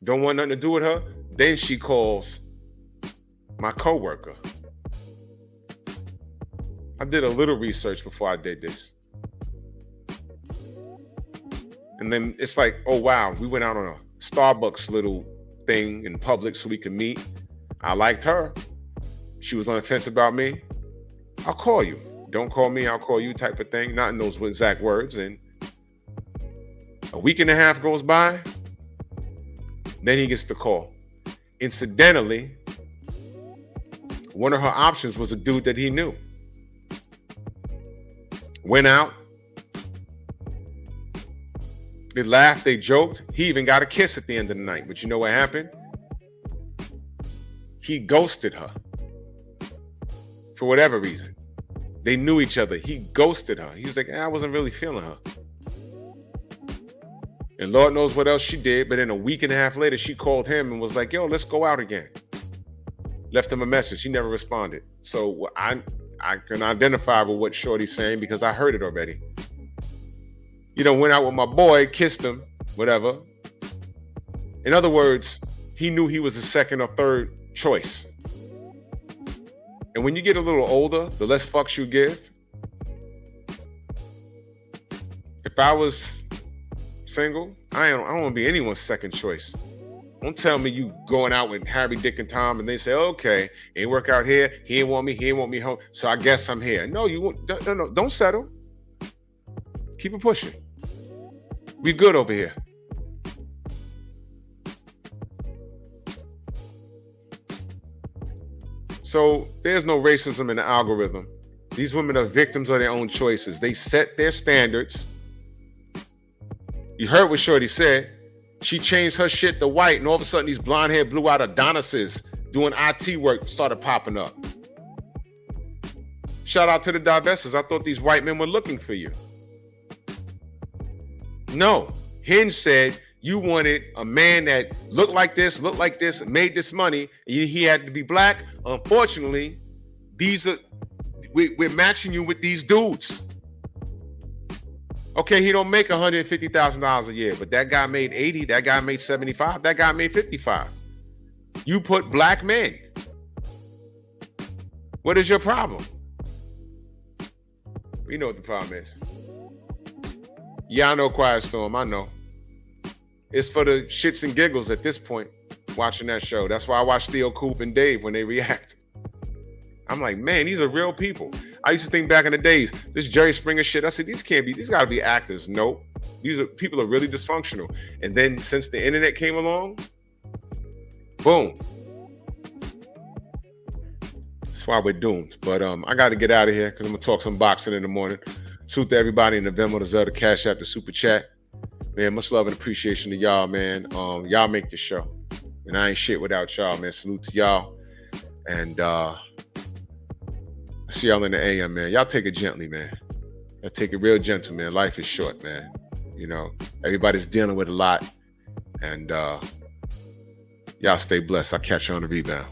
Speaker 1: don't want nothing to do with her, then she calls my coworker. I did a little research before I did this. And then it's like, oh wow, we went out on a Starbucks little thing in public so we could meet. I liked her. She was on the fence about me. I'll call you. Don't call me, I'll call you type of thing. Not in those exact words. And a week and a half goes by. Then he gets the call. Incidentally, one of her options was a dude that he knew. Went out. They laughed, they joked. He even got a kiss at the end of the night. But you know what happened? He ghosted her. For whatever reason. They knew each other. He ghosted her. He was like, I wasn't really feeling her. And Lord knows what else she did. But then a week and a half later, she called him and was like, yo, let's go out again. Left him a message. He never responded. So I can identify with what Shorty's saying because I heard it already. You know, went out with my boy, kissed him, whatever. In other words, he knew he was a second or third choice. And when you get a little older, the less fucks you give. If I was single, I don't want to be anyone's second choice. Don't tell me you going out with Harry, Dick, and Tom, and they say, okay, ain't work out here. He ain't want me home. So I guess I'm here. No, you won't. No, don't settle. Keep it pushing. We good over here. So there's no racism in the algorithm. These women are victims of their own choices. They set their standards. You heard what Shorty said. She changed her shit to white, and all of a sudden these blonde-haired, blue-eyed Adonises doing IT work started popping up. Shout out to the divestors. I thought these white men were looking for you. No. Hinge said you wanted a man that looked like this, made this money, and he had to be black. Unfortunately, we're matching you with these dudes. Okay, he don't make $150,000 a year, but that guy made 80, that guy made 75, that guy made 55. You put black men. What is your problem? We know what the problem is. Yeah, I know Quiet Storm, I know. It's for the shits and giggles at this point, watching that show. That's why I watch Theo, Coop, and Dave when they react. I'm like, man, these are real people. I used to think back in the days, this Jerry Springer shit, I said, these gotta be actors. Nope. People are really dysfunctional. And then since the internet came along, boom. That's why we're doomed. But I gotta get out of here because I'm gonna talk some boxing in the morning. Salute to everybody in the Venmo, the Zelda, Cash App, the Super Chat. Man, much love and appreciation to y'all, man. Y'all make the show. And I ain't shit without y'all, man. Salute to y'all. And see y'all in the AM, man. Y'all take it gently, man. Y'all take it real gentle, man. Life is short, man. You know, everybody's dealing with a lot. And y'all stay blessed. I'll catch you on the rebound.